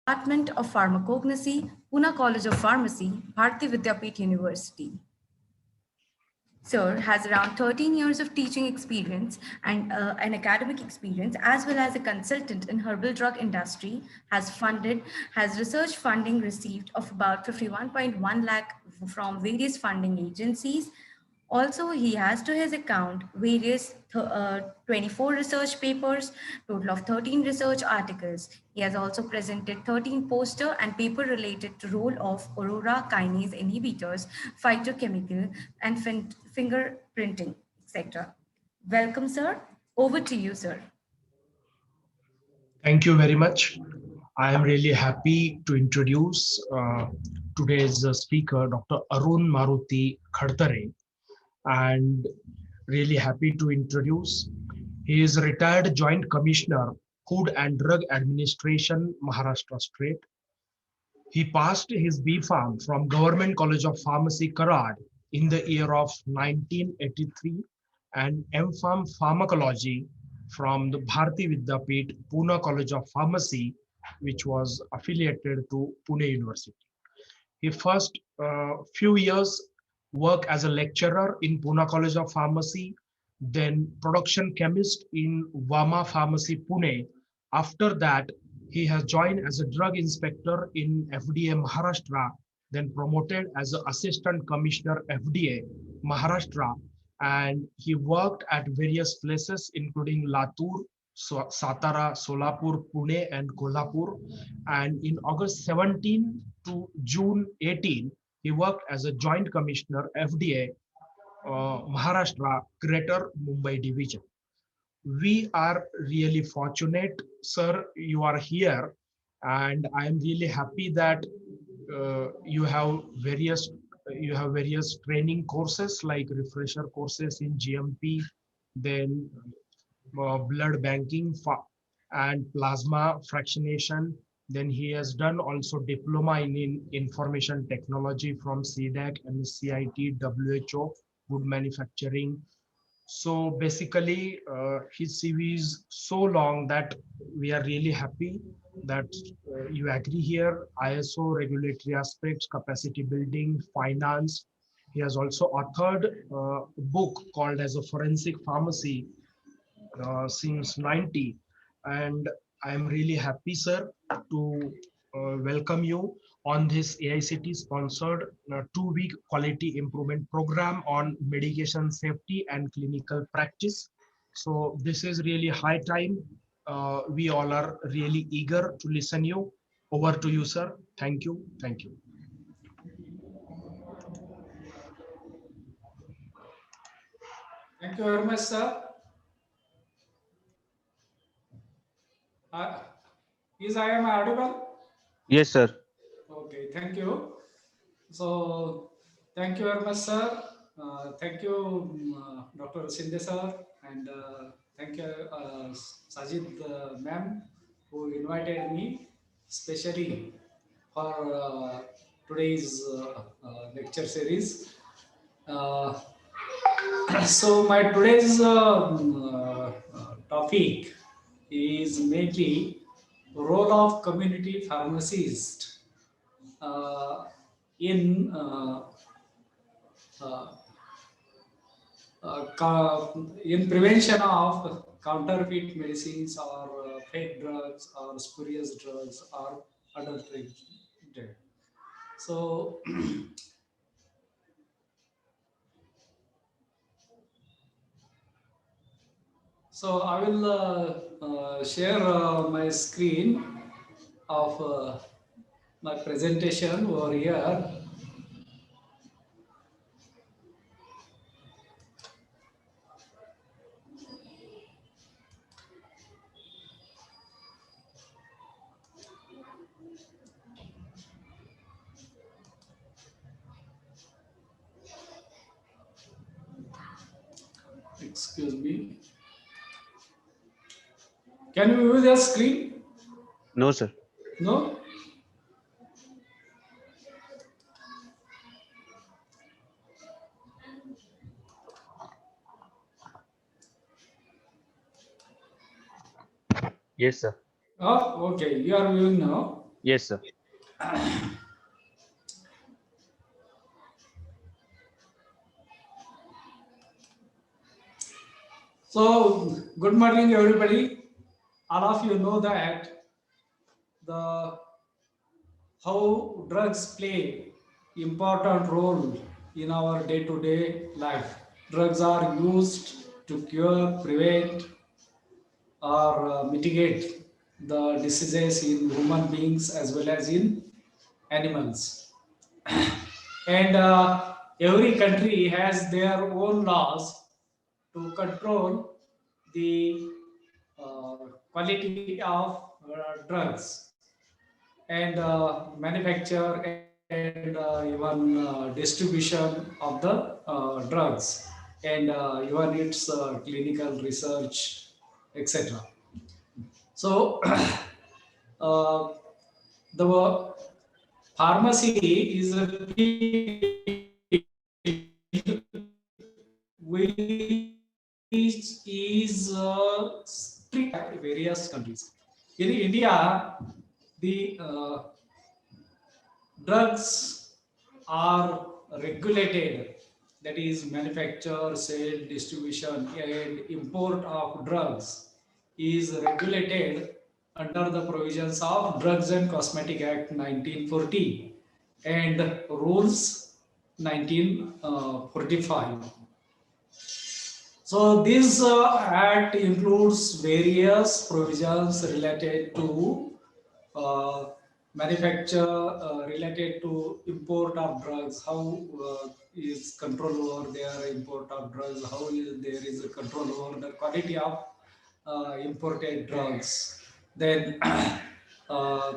Department of Pharmacognosy, Pune College of Pharmacy, Bharati Vidyapeeth University. Sir has around 13 years of teaching experience and an academic experience as well as a consultant in herbal drug industry, has research funding received of about 51.1 lakh from various funding agencies. Also, he has to his account various 24 research papers, total of 13 research articles. He has also presented 13 poster and paper related to role of aurora kinase inhibitors, phytochemical, and fingerprinting, etc. Welcome, sir. Over to you, sir. Thank you very much. I am really happy to introduce today's speaker, Dr. Arun Maruti Khadtare, and really happy to introduce. He is a retired Joint Commissioner, Food and Drug Administration, Maharashtra State. He passed his B Pharm from Government College of Pharmacy, Karad in the year of 1983 and M Pharm Pharmacology from the Bharati Vidyapeeth Pune College of Pharmacy, which was affiliated to Pune University. He first few years worked as a lecturer in Pune College of Pharmacy, then production chemist in Vama Pharmacy, Pune. After that, he has joined as a drug inspector in FDA Maharashtra, then promoted as an assistant commissioner FDA Maharashtra, and he worked at various places including Latur, Satara, Solapur, Pune, and Kolhapur. And in August 17 to June 18, he worked as a joint commissioner FDA Maharashtra Greater Mumbai Division. We are really fortunate, sir, you are here, and I am really happy that you have various training courses like refresher courses in GMP, then blood banking and plasma fractionation. Then he has done also diploma in information technology from CDAC, MSCIT, WHO, good manufacturing. So basically, his CV is so long that we are really happy that you agree here. ISO, regulatory aspects, capacity building, finance. He has also authored a book called as a Forensic Pharmacy since 90. And I'm really happy, sir, to welcome you on this AICT sponsored 2-week quality improvement program on medication safety and clinical practice. So this is really high time. We all are really eager to listen you. Over to you, sir. Thank you. Thank you. Thank you very much, sir. Uh, is I am audible? Yes, sir. Okay, thank you. So, thank you very much, sir. Thank you, Dr. Sinde sir, and thank you, Sajid ma'am, who invited me specially for today's lecture series. Uh, so, my today's topic is mainly role of community pharmacist in uh, in prevention of counterfeit medicines or fake drugs or spurious drugs or adulterated. So, so I will share my screen of my presentation over here. Excuse me. Can you view the screen? No, sir. No? Yes, sir. Oh, okay. You are viewing now. Yes, sir. So, good morning, everybody. All of you know that the how drugs play important role in our day-to-day life. Drugs are used to cure, prevent, or mitigate the diseases in human beings as well as in animals. And every country has their own laws to control the quality of drugs and manufacture and even distribution of the drugs and even its clinical research, etc. So, uh, the pharmacy is a field which is strict in various countries. In India, the drugs are regulated, that is manufacture, sale, distribution and import of drugs is regulated under the provisions of Drugs and Cosmetic Act 1940 and rules 1945. So this act includes various provisions related to uh, manufacture, related to import of drugs, how is control over their import of drugs, how is there is a control over the quality of imported drugs. Then uh,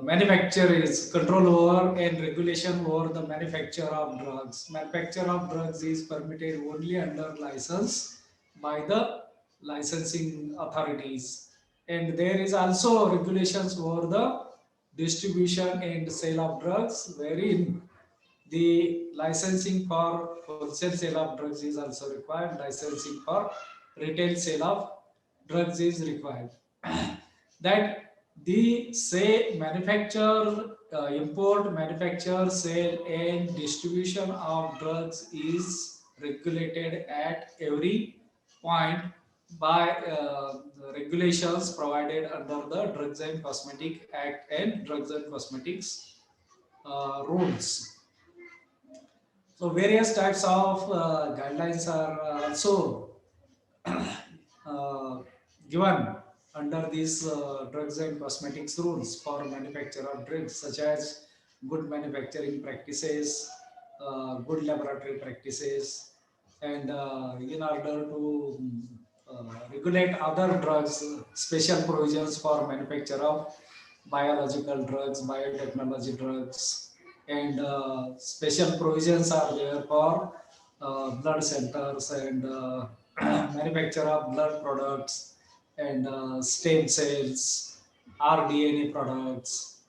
manufacture is control over and regulation over the manufacture of drugs. Manufacture of drugs is permitted only under license by the licensing authorities. And there is also regulations over the distribution and sale of drugs, wherein the licensing for wholesale sale of drugs is also required. Licensing for retail sale of drugs is required. That the say manufacture, import, manufacture, sale, and distribution of drugs is regulated at every point by the regulations provided under the Drugs and Cosmetic Act and Drugs and Cosmetics rules. So various types of guidelines are also uh, given under these drugs and cosmetics rules for manufacture of drugs, such as good manufacturing practices, good laboratory practices, and in order to regulate other drugs, special provisions for manufacture of biological drugs, biotechnology drugs, and special provisions are there for blood centers and manufacture of blood products and stem cells, rDNA products,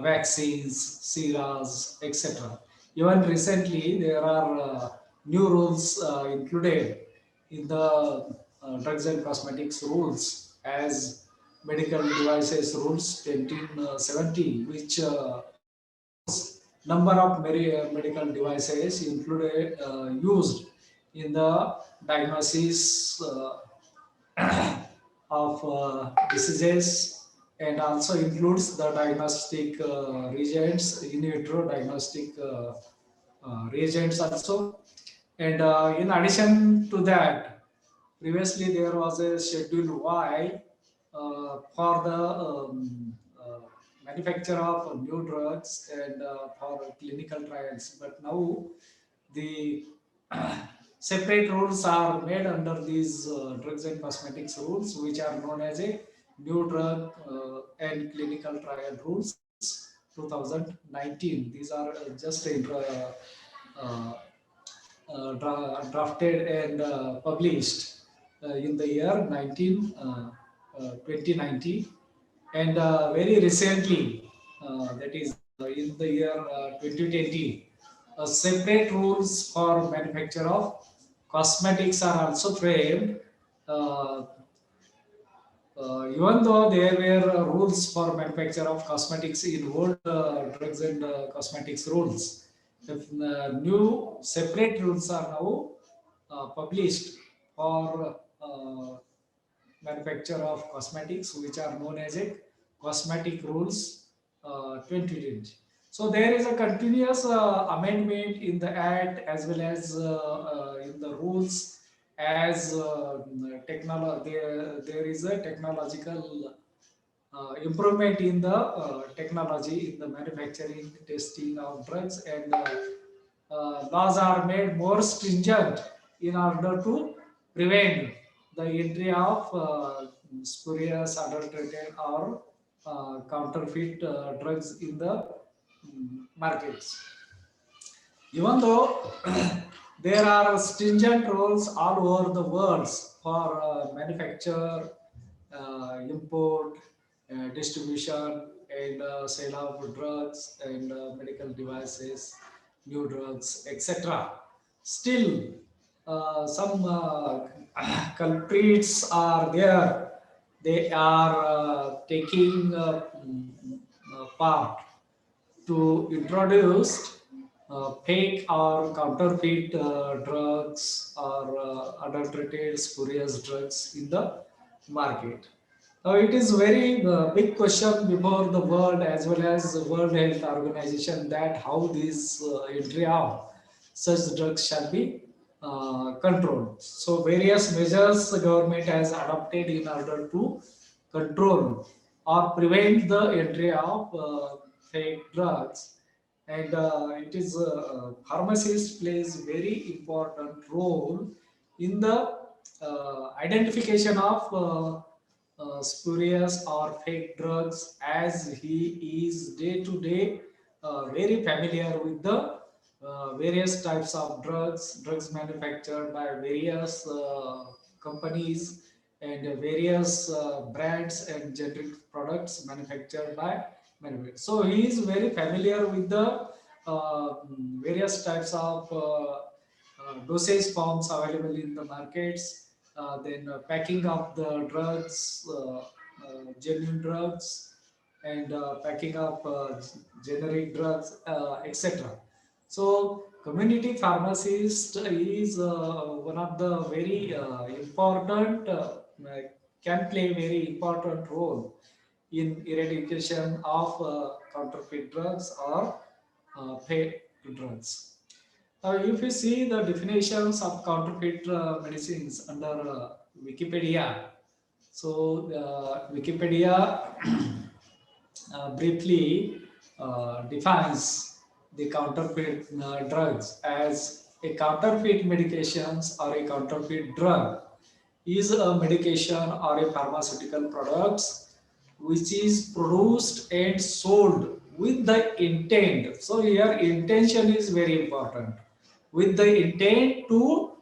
vaccines, serums, etc. Even recently, there are new rules included in the drugs and cosmetics rules as medical devices rules 1970, which number of medical devices included used in the diagnosis of diseases and also includes the diagnostic reagents, in vitro diagnostic reagents also. And in addition to that, previously there was a Schedule Y for the manufacture of new drugs and for clinical trials. But now the separate rules are made under these drugs and cosmetics rules, which are known as a new drug and clinical trial rules 2019. These are just uh, drafted and published in the year 2019, and very recently, that is in the year 2020, separate rules for manufacture of cosmetics are also framed, uh, even though there were rules for manufacture of cosmetics in old drugs and cosmetics rules, if new separate rules are now published for manufacture of cosmetics, which are known as a cosmetic rules 2020. So there is a continuous amendment in the act as well as in the rules as technology. There is a technological improvement in the technology in the manufacturing testing of drugs, and laws are made more stringent in order to prevent the entry of spurious, adulterated, or counterfeit drugs in the markets. Even though there are stringent rules all over the world for manufacture, import, distribution, and sale of drugs and medical devices, new drugs, etc. Still, some culprits are there. They are taking part to introduce fake or counterfeit drugs or adulterated spurious drugs in the market. Now, it is very big question before the world as well as the World Health Organization that how these entry of such drugs shall be controlled. So various measures the government has adopted in order to control or prevent the entry of fake drugs, and it is pharmacist plays very important role in the identification of spurious or fake drugs, as he is day to day very familiar with the various types of drugs manufactured by various companies and various brands and generic products manufactured by manufacturers. So he is very familiar with the various types of dosage forms available in the markets, then packing of the drugs, genuine drugs, and packing up generic drugs, etc. So, community pharmacist is one of the very important, can play very important role in eradication of counterfeit drugs or fake drugs. Now, if you see the definitions of counterfeit medicines under Wikipedia, so Wikipedia briefly defines the counterfeit drugs as a counterfeit medications or a counterfeit drug is a medication or a pharmaceutical products which is produced and sold with the intent. So here intention is very important, with the intent to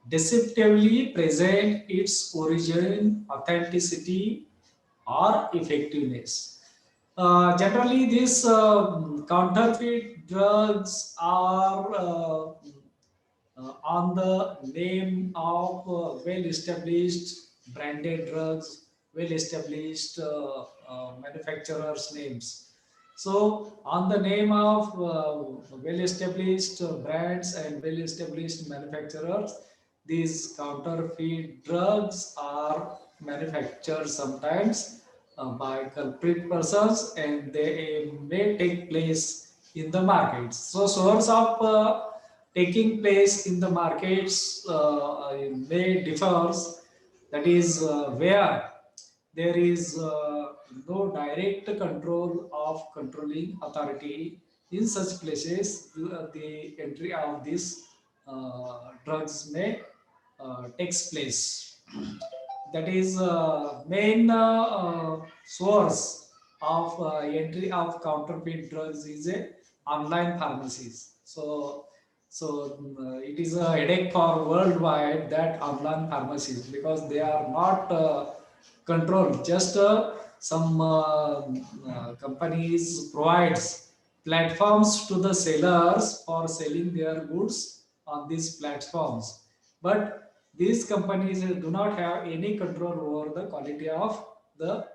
deceptively present its origin, authenticity, or effectiveness. Generally, these counterfeit drugs are on the name of well-established branded drugs, well-established manufacturers' names. So, on the name of well-established brands and well-established manufacturers, these counterfeit drugs are manufactured sometimes by culprit persons, and they may take place in the markets. So, source of taking place in the markets may differs. That is where there is no direct control of controlling authority. In such places, the entry of these drugs may takes place. That is main source of entry of counterfeit drugs is a online pharmacies. So it is a headache for worldwide that online pharmacies, because they are not controlled. Just some companies provides platforms to the sellers for selling their goods on these platforms, but these companies do not have any control over the quality of the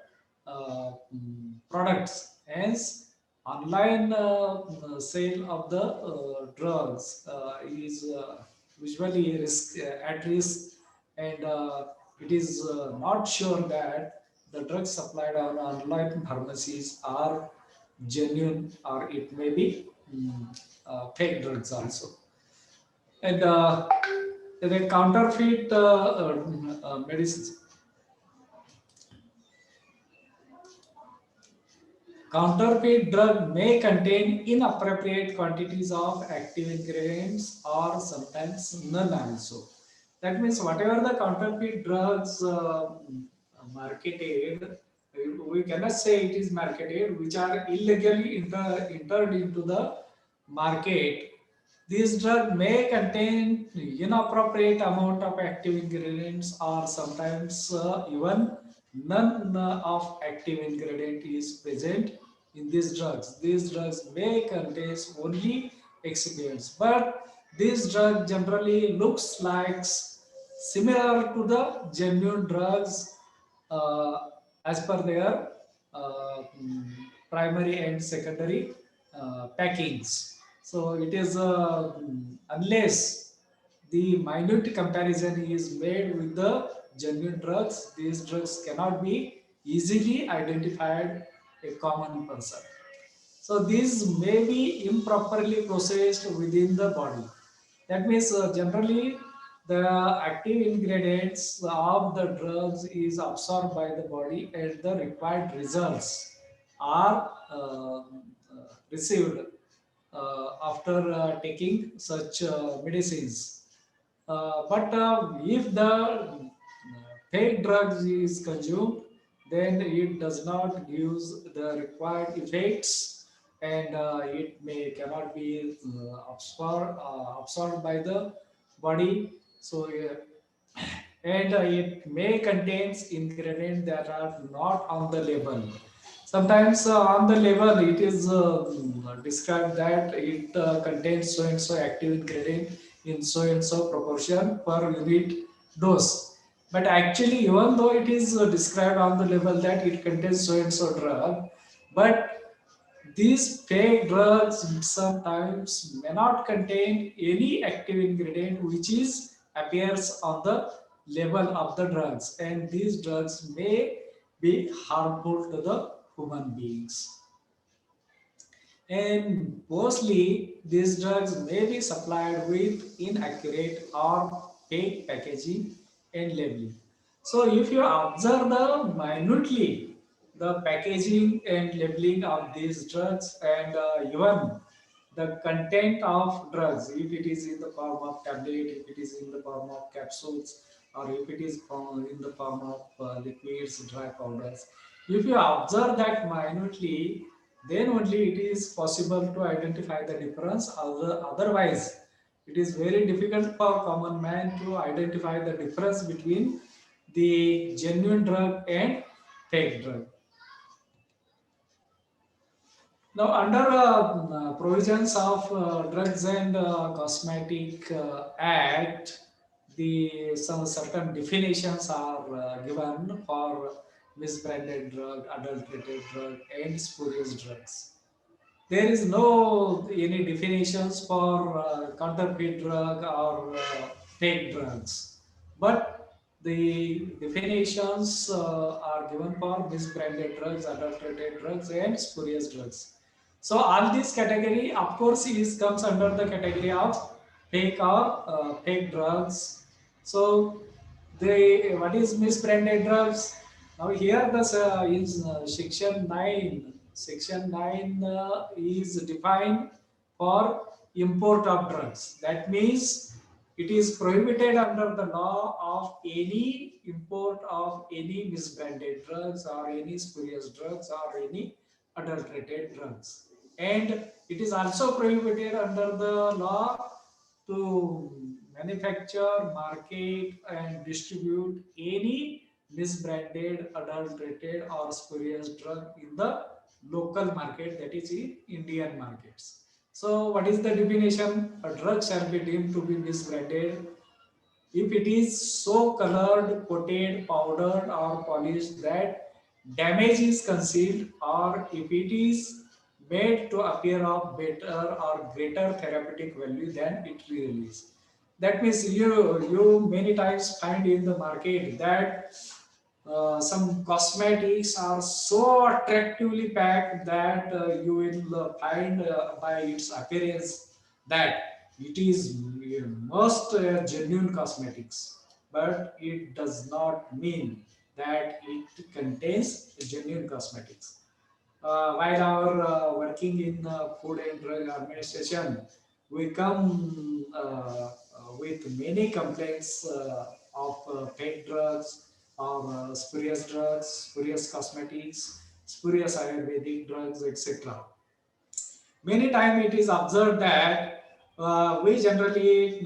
products. Hence, online sale of the drugs is usually at risk, and it is not sure that the drugs supplied on online pharmacies are genuine, or it may be fake drugs also. And the counterfeit medicines. Counterfeit drug may contain inappropriate quantities of active ingredients or sometimes none also. That means whatever the counterfeit drugs marketed, we cannot say it is marketed, which are illegally entered into the market. These drugs may contain inappropriate amount of active ingredients, or sometimes even none of active ingredient is present in these drugs. These drugs may contain only excipients, but this drug generally looks like similar to the genuine drugs uh, as per their primary and secondary packings. So it is unless the minute comparison is made with the genuine drugs, these drugs cannot be easily identified a common person. So these may be improperly processed within the body. That means generally the active ingredients of the drugs is absorbed by the body, and the required results are received after taking such medicines. But if the fake drugs is consumed, then it does not give the required effects, and it may cannot be absorbed by the body. So, and it may contains ingredients that are not on the label. Sometimes on the label it is described that it contains so and so active ingredient in so and so proportion per unit dose. But actually, even though it is described on the label that it contains so and so drug, but these fake drugs sometimes may not contain any active ingredient which is appears on the label of the drugs, and these drugs may be harmful to the human beings. And mostly these drugs may be supplied with inaccurate or fake packaging and labeling. So if you observe the minutely the packaging and labeling of these drugs, and even the content of drugs, if it is in the form of tablet, if it is in the form of capsules, or if it is in the form of liquids, dry powders, if you observe that minutely, then only it is possible to identify the difference. Otherwise, it is very difficult for common man to identify the difference between the genuine drug and fake drug. Now, under provisions of Drugs and Cosmetic Act, the some certain definitions are given for misbranded drug, adulterated drug, and spurious drugs. There is no any definitions for counterfeit drug or fake drugs, but the definitions are given for misbranded drugs, adulterated drugs, and spurious drugs. So all this category, of course, is comes under the category of fake or fake drugs. So the what is misbranded drugs? Now here the in section 9 is defined for import of drugs. That means it is prohibited under the law of any import of any misbranded drugs or any spurious drugs or any adulterated drugs. And it is also prohibited under the law to manufacture, market, and distribute any misbranded, adulterated, or spurious drug in the local market, that is in Indian markets. So, what is the definition? A drug shall be deemed to be misbranded if it is so colored, coated, powdered, or polished that damage is concealed, or if it is made to appear of better or greater therapeutic value than it really is. That means you many times find in the market that some cosmetics are so attractively packed that you will find by its appearance that it is most genuine cosmetics, but it does not mean that it contains genuine cosmetics. While our working in food and drug administration, we come with many complaints of fake drugs, of spurious drugs, spurious cosmetics, spurious Ayurvedic drugs, etc. Many times it is observed that we generally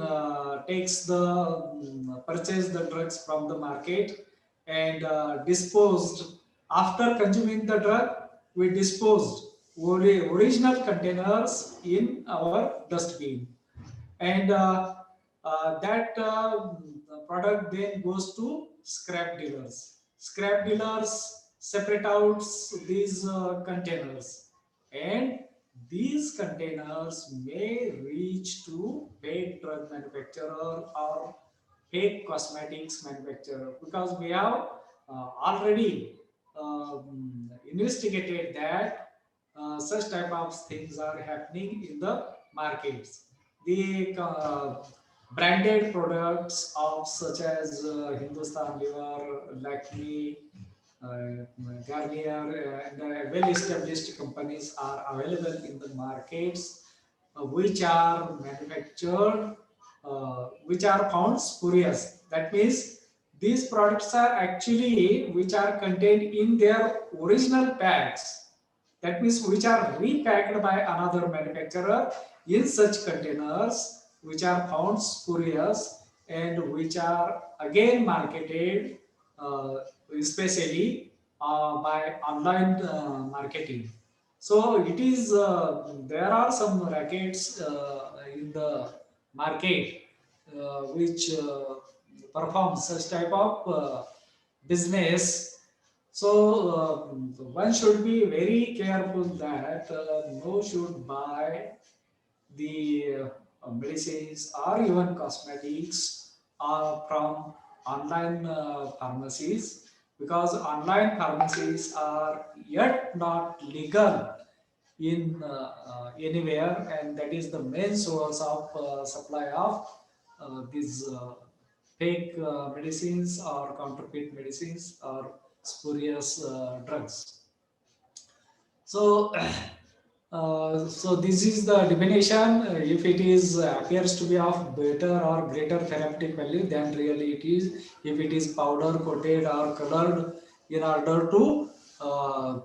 takes the purchase the drugs from the market and disposed after consuming the drug. We disposed only original containers in our dustbin, and that product then goes to scrap dealers. Scrap dealers separate out these containers, and these containers may reach to fake drug manufacturer or fake cosmetics manufacturer, because we have already investigated that such type of things are happening in the markets. The branded products of such as Hindustan Liver, Lakme, Garnier, and well-established companies are available in the markets, which are manufactured, which are found spurious. That means these products are actually which are contained in their original packs. That means which are repacked by another manufacturer in such containers, which are found spurious and which are again marketed especially by online marketing. So it is there are some rackets in the market which perform such type of business. So one should be very careful that no should buy the medicines or even cosmetics from online pharmacies, because online pharmacies are yet not legal in anywhere, and that is the main source of supply of these fake medicines or counterfeit medicines or spurious drugs. So, so this is the definition. If it is appears to be of better or greater therapeutic value, then really it is. If it is powder coated or colored in order to uh,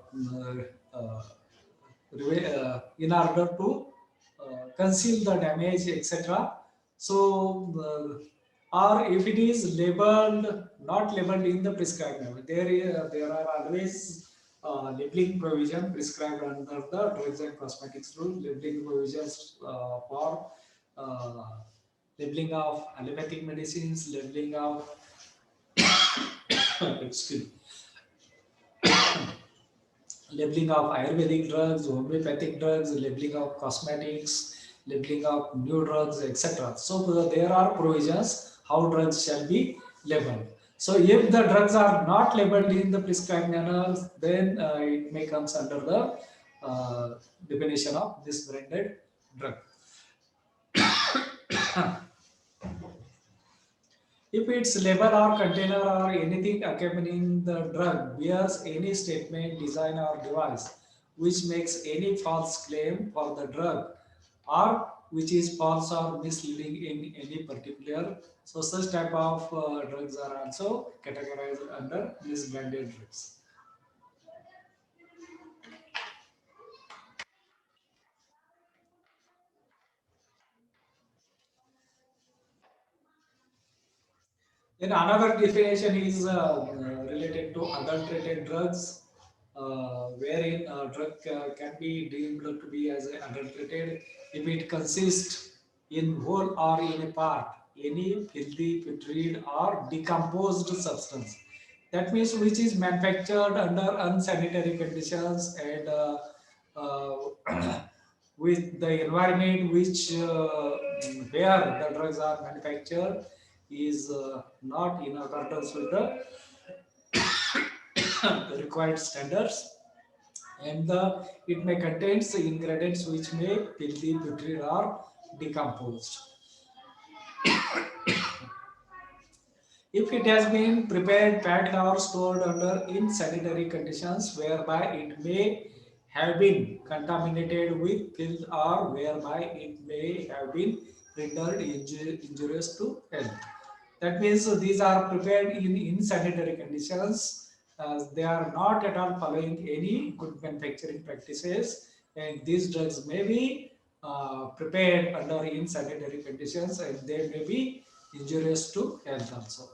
in order to conceal the damage, etc. So, or if it is labeled, not labeled in the prescribed manner, there are always labeling provision prescribed under the drugs and cosmetics rule, labeling provisions for uh, labeling of allopathic medicines, labeling of excuse, labeling of Ayurvedic drugs, homeopathic drugs, labeling of cosmetics, labeling of new drugs, etc. So there are provisions how drugs shall be labeled. So if the drugs are not labeled in the prescribed manner, then it may comes under the definition of this branded drug. If its label or container or anything accompanying the drug bears any statement, design or device which makes any false claim for the drug, or which is false or misleading in any particular, so such type of drugs are also categorized under misbranded drugs. Then another definition is related to adulterated drugs, wherein a drug can be deemed to be as adulterated if it consists in whole or in a part any filthy, putrid, or decomposed substance. That means which is manufactured under unsanitary conditions and with the environment which where the drugs are manufactured is not in accordance with the required standards, and it may contain ingredients which may filthy, putrid, or decomposed. If it has been prepared, packed, or stored under unsanitary conditions, whereby it may have been contaminated with filth or whereby it may have been rendered injurious to health. That means these are prepared in insanitary conditions. They are not at all following any good manufacturing practices, and these drugs may be prepared under insanitary conditions and they may be injurious to health also.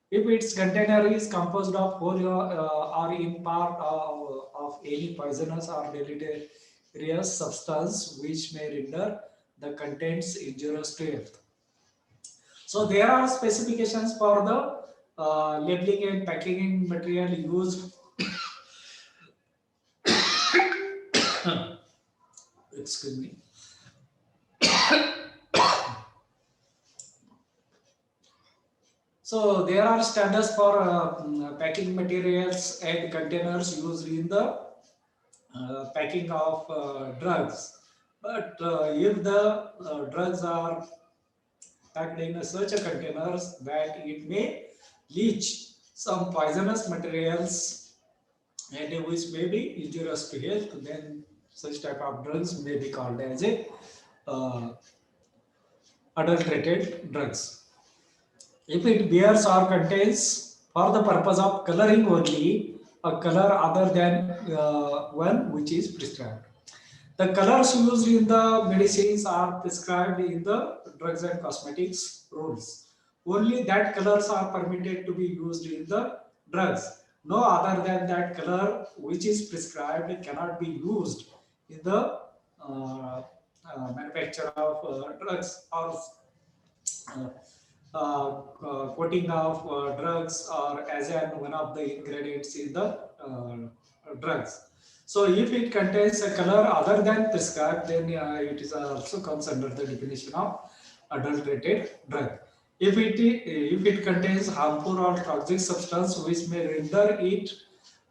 If its container is composed of whole or in part of any poisonous or deleterious substance which may render the contents injurious to health. So there are specifications for the labeling and packaging material used. Excuse me. So there are standards for packing materials and containers used in the packing of drugs. But if the drugs are packed in such a containers that it may leach some poisonous materials and which may be injurious to health, then such type of drugs may be called as a uh, adulterated drugs. If it bears or contains for the purpose of coloring only a color other than one which is prescribed. The colors used in the medicines are prescribed in the drugs and cosmetics rules. Only that colors are permitted to be used in the drugs. No other than that color which is prescribed cannot be used in the manufacture of drugs or uh, coating of drugs or as an one of the ingredients in the drugs. So if it contains a color other than prescribed, then it is also comes under the definition of adulterated drug. If it contains harmful or toxic substance which may render it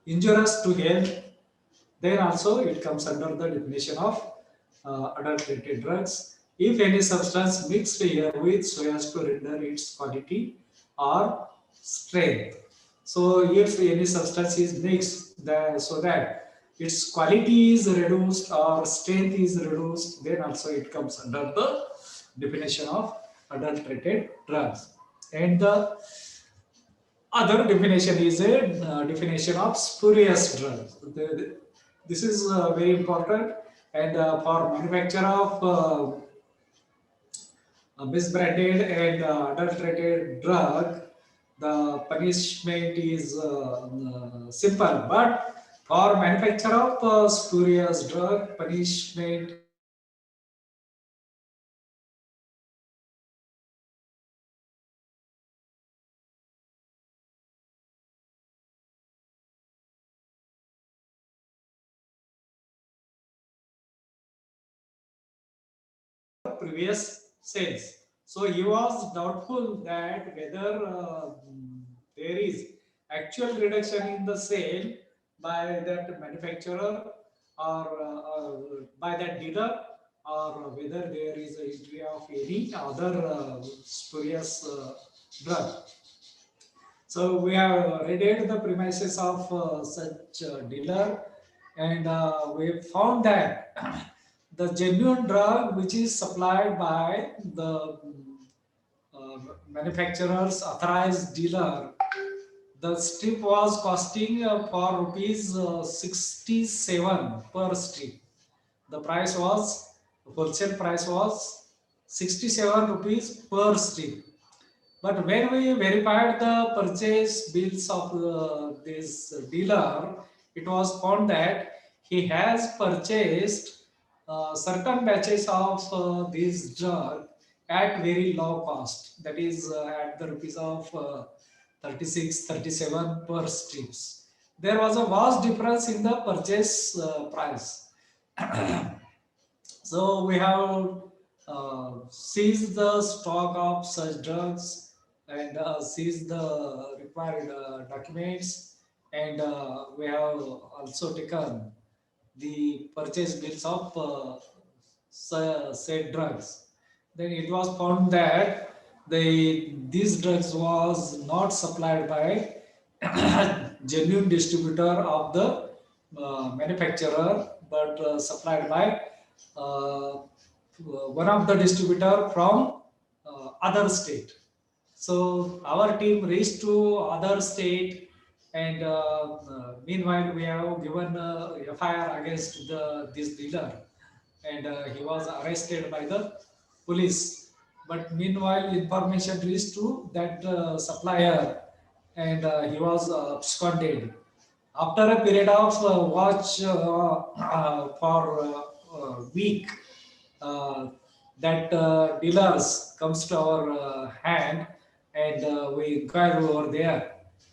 injurious to health, then also it comes under the definition of adulterated drugs. If any substance mixed herewith so as to render its quality or strength. So if any substance is mixed so that its quality is reduced or strength is reduced, then also it comes under the definition of adulterated drugs. And the other definition is a definition of spurious drugs. This is very important, and for manufacture of misbranded and adulterated drug, the punishment is simple. But for manufacture of spurious drug, punishment previous sales. So he was doubtful that whether there is actual reduction in the sale by that manufacturer or by that dealer, or whether there is a history of any other spurious drug. So we have read the premises of such dealer, and we found that the genuine drug which is supplied by the manufacturer's authorized dealer, the strip was costing for rupees 67 per strip. The price was, wholesale price was 67 rupees per strip. But when we verified the purchase bills of this dealer, it was found that he has purchased certain batches of this drug at very low cost. That is at the rupees of 36, 37 per strips. There was a vast difference in the purchase price. So we have seized the stock of such drugs and seized the required documents, and we have also taken the purchase bills of said drugs. Then it was found that these drugs was not supplied by genuine distributor of the manufacturer, but supplied by one of the distributor from other state. So our team reached to other state, and meanwhile we have given FIR against this dealer, and he was arrested by the police. But meanwhile, information reached to that supplier, and he was absconded. After a period of watch for a week, uh, that dealers comes to our hand, and we inquired over there,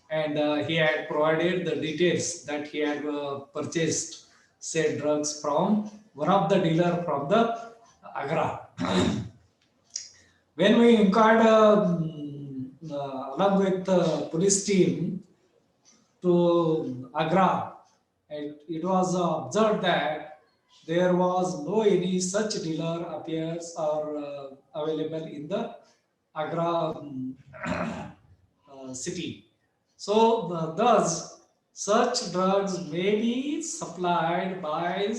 and he had provided the details that he had purchased said drugs from one of the dealer from the Agra. When we inquired along with the police team to Agra, and it was observed that there was no any such dealer appears or available in the Agra city. So thus such drugs may be supplied by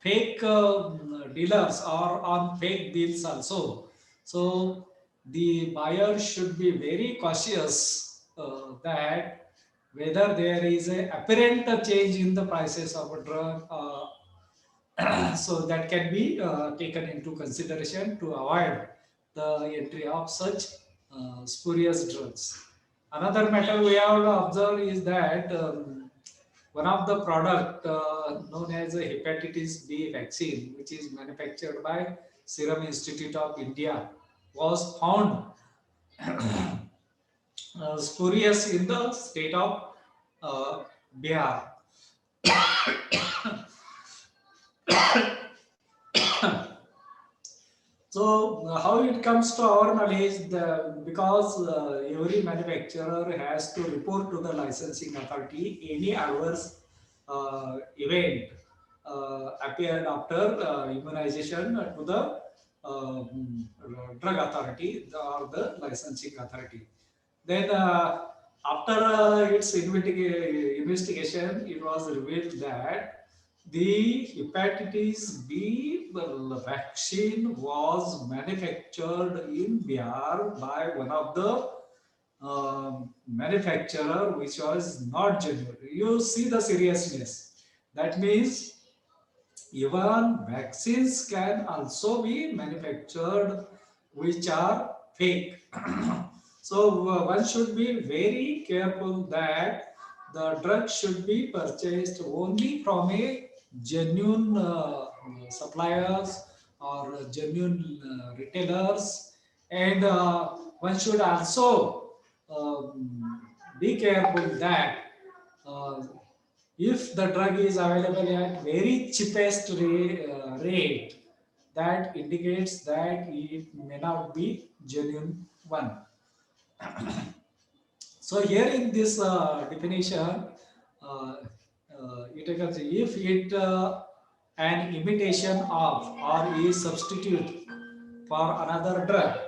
fake dealers or on fake bills also. So the buyer should be very cautious that whether there is a apparent change in the prices of a drug, so that can be taken into consideration to avoid the entry of such spurious drugs. Another matter we have observed is that one of the product known as a hepatitis B vaccine, which is manufactured by Serum Institute of India, was found spurious in the state of Bihar. So how it comes to our knowledge, because every manufacturer has to report to the licensing authority any adverse event appeared after immunization to the drug authority or the licensing authority. Then after its investigation, it was revealed that the hepatitis B vaccine was manufactured in Bihar by one of the manufacturer, which was not genuine. You see the seriousness. That means even vaccines can also be manufactured which are fake. So one should be very careful that the drug should be purchased only from a genuine suppliers or genuine retailers, and one should also be careful that uh, if the drug is available at very cheapest rate, that indicates that it may not be genuine one. So here in this definition, it occurs if it an imitation of or is substitute for another drug.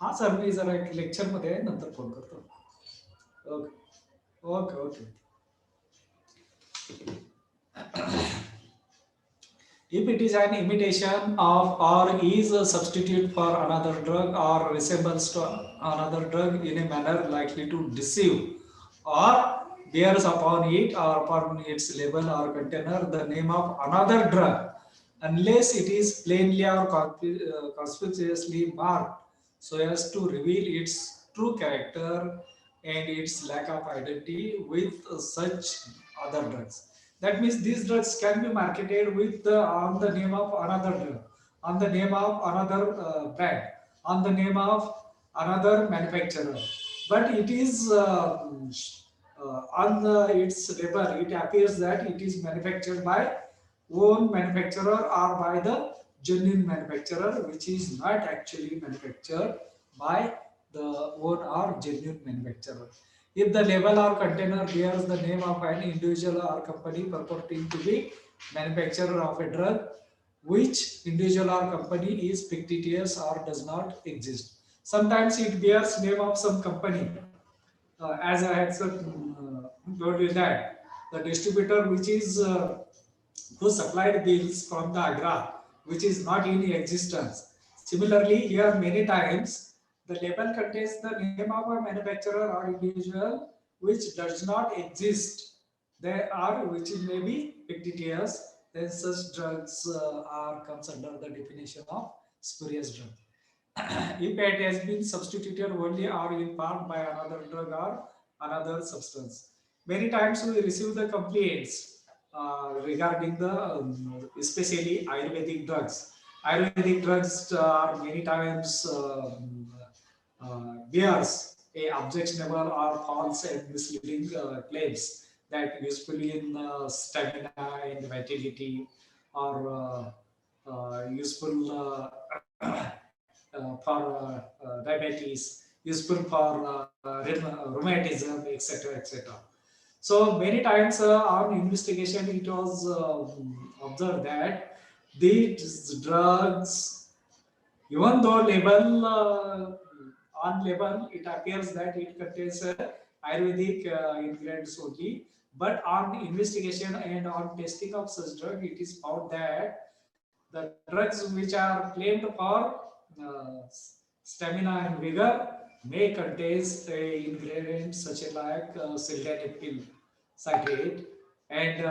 हा sir, मी जरा एक lecture मध्ये आहे, नंतर phone करतो. Okay okay okay. If it is an imitation of or is a substitute for another drug or resembles to another drug in a manner likely to deceive, or bears upon it or upon its label or container the name of another drug, unless it is plainly or conspicuously marked so as to reveal its true character and its lack of identity with such other drugs. That means these drugs can be marketed with on the name of another drug, on the name of another brand. on the name of another manufacturer, but it is on its label, it appears that it is manufactured by own manufacturer or by the genuine manufacturer, which is not actually manufactured by the own or genuine manufacturer. If the label or container bears the name of an individual or company purporting to be manufacturer of a drug, which individual or company is fictitious or does not exist. Sometimes it bears name of some company, as I had said, told you that the distributor which is who supplied bills from the Agra, which is not in existence. Similarly, here many times the label contains the name of a manufacturer or individual which does not exist. They are which may be fictitious. Then such drugs are comes under the definition of spurious drug. If it has been substituted only or in part by another drug or another substance. Many times we receive the complaints regarding the especially Ayurvedic drugs. Ayurvedic drugs are many times bears a objectionable or false and misleading claims that usefully in stamina and vitality or useful for diabetes, useful for rheumatism, etc., etc. So many times on investigation, it was observed that these drugs, even though label on label it appears that it contains Ayurvedic ingredients only, but on investigation and on testing of such drug, it is found that the drugs which are claimed for stamina and vigor may contain ingredients such as like sildenafil citrate, and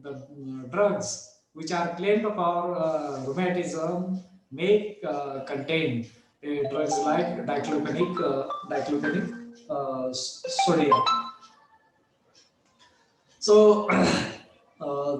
the drugs which are claimed for rheumatism may contain drugs like diclofenac sodium. So uh,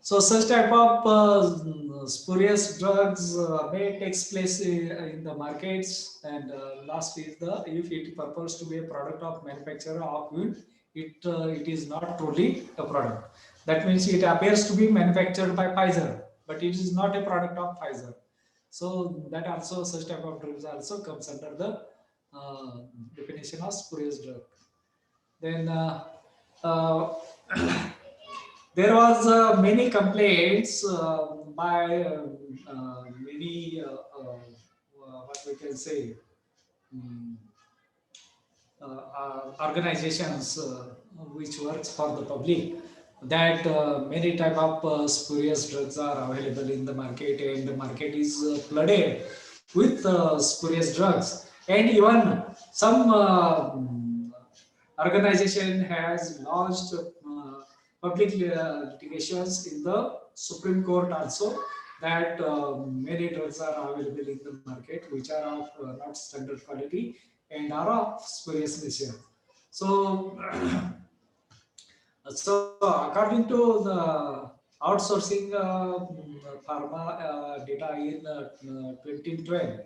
so such type of spurious drugs may takes place in the markets, and last is the if it purports to be a product of manufacturer of good, it is not truly a product. That means it appears to be manufactured by Pfizer, but it is not a product of Pfizer. So that also such type of drugs also comes under the definition of spurious drug. Then uh, there was many complaints by many what we can say um, organizations which works for the public, that many type of spurious drugs are available in the market, and the market is flooded with spurious drugs, and even some organization has launched public litigations in the Supreme Court also, that many drugs are available in the market which are of not standard quality and are of spurious nature. So, so according to the outsourcing pharma data in 2012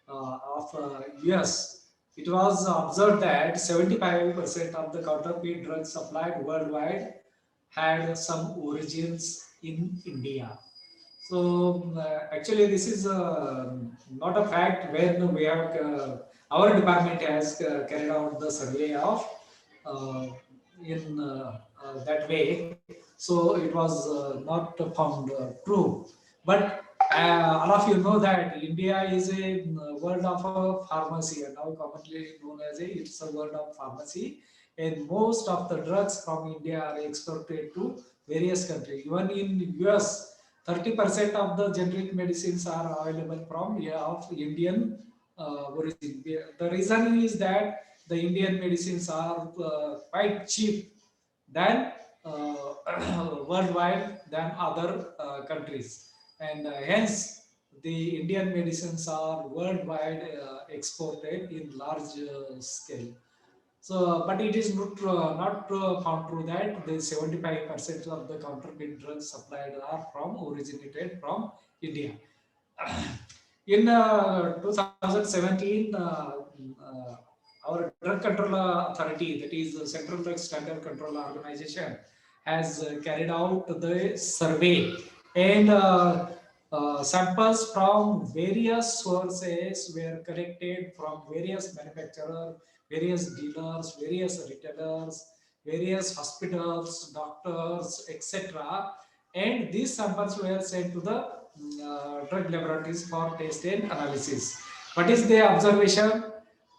of US, it was observed that 75% of the counterfeit drugs supplied worldwide had some origins in India. So actually, this is not a fact. When we have our department has carried out the survey of uh, in that way, so it was not found true. But all of you know that India is a world of pharmacy, and now commonly known as it's a world of pharmacy, and most of the drugs from India are exported to various countries. Even in US, 30% of the generic medicines are available from of Indian origin. The reason is that the Indian medicines are quite cheap than worldwide than other countries, and hence the Indian medicines are worldwide exported in large scale. So, but it is not found true that the 75% of the counterfeit drugs supplied are from originated from India. In 2017, our Drug Control Authority, that is the Central Drug Standard Control Organization, has carried out the survey, and samples from various sources were collected from various manufacturers, various dealers, various retailers, various hospitals, doctors, etc. And these samples were sent to the drug laboratories for test and analysis. What is the observation?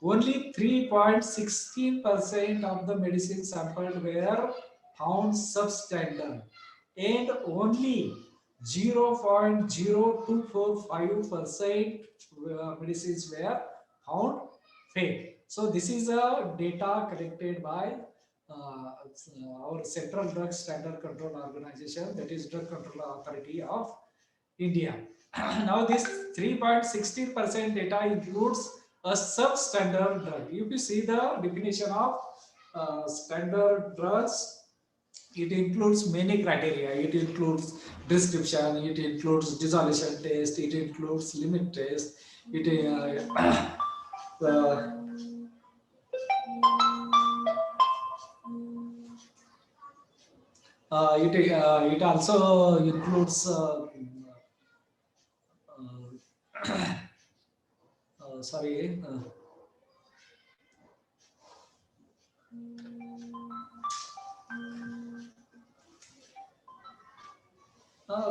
Only 3.16% of the medicine sampled were found substandard, and only 0.0245% medicines were found fake. So this is a data collected by our Central Drug Standard Control Organization, that is Drug Control Authority of India. Now this 3.16% data includes a substandard drug. If you see the definition of standard drugs, it includes many criteria. It includes description, it includes dissolution test, it includes limit test, it it also includes sorry.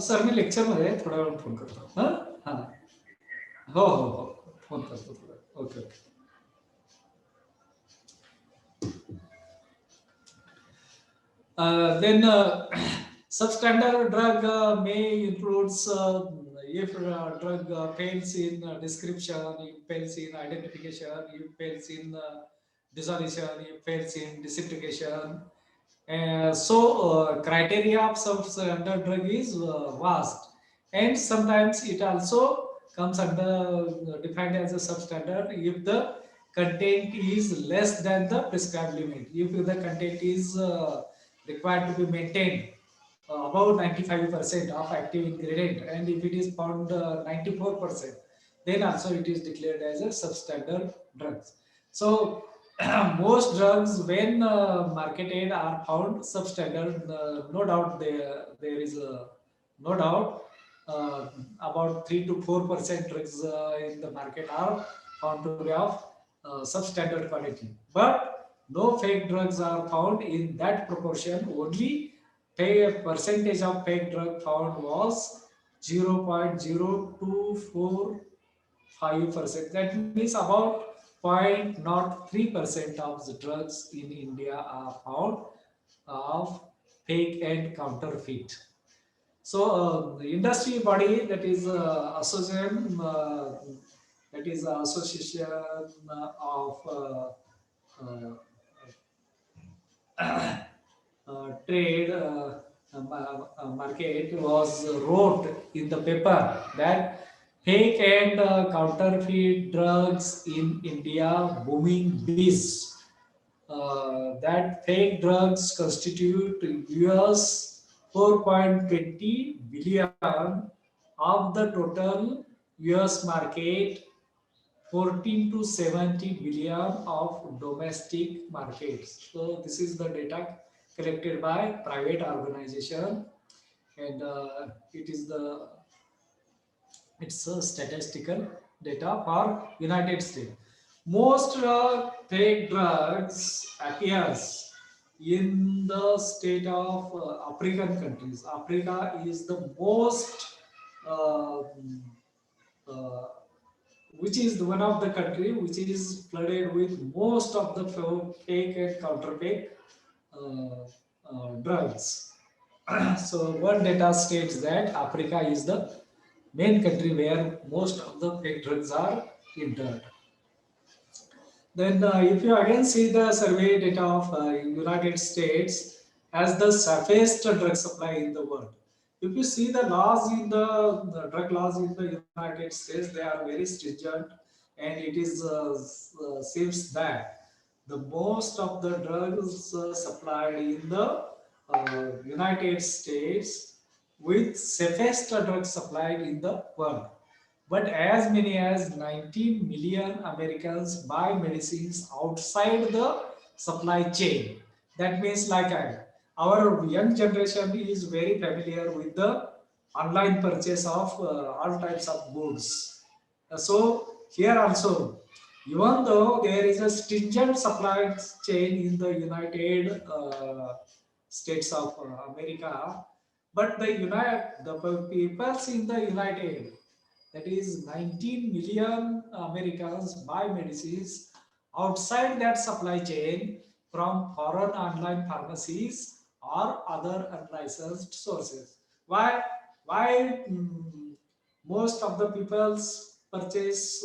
Sir me lecture मध्ये आहे, थोड्या वेळ phone करतो. हां हो हो हो phone करतो थोडा. Okay okay. Then substandard drug may includes if drug fails in description, if fails in identification, if fails in dissolution, if fails in disintegration. So criteria of substandard drug is vast, and sometimes it also comes under defined as a substandard if the content is less than the prescribed limit. If the content is required to be maintained about 95% of active ingredient, and if it is found 94%, then also it is declared as a substandard drugs. So most drugs when marketed are found substandard. No doubt there is no doubt about 3 to 4% drugs in the market are found to be of substandard quality, but no fake drugs are found in that proportion. Only percentage of fake drug found was 0.0245%. That means about 0.03% of the drugs in India are found of fake and counterfeit. So the industry body, that is association, that is association of trade market was wrote in the paper that fake and counterfeit drugs in India booming bees. That fake drugs constitute US 4.20 billion of the total US market, 14 to 70 billion of domestic markets. So this is the data collected by private organization, and it's a statistical data for United States. Most fake drugs appears in the state of African countries. Africa is the most which is one of the country which is flooded with most of the fake and counterfeit drugs. So one data states that Africa is the main country where most of the fake drugs are entered. Then if you again see the survey data of United States as the safest drug supply in the world. If you see the laws in the drug laws in the United States, they are very stringent, and it is seems that the most of the drugs supplied in the United States with safest drugs supplied in the world. but as many as 19 million Americans buy medicines outside the supply chain. That means our young generation is very familiar with the online purchase of all types of goods. So here also, even though there is a stringent supply chain in the United States of America, but the peoples in the United, that is 19 million Americans buy medicines outside that supply chain from foreign online pharmacies or other unlicensed sources. Why? Why most of the peoples purchase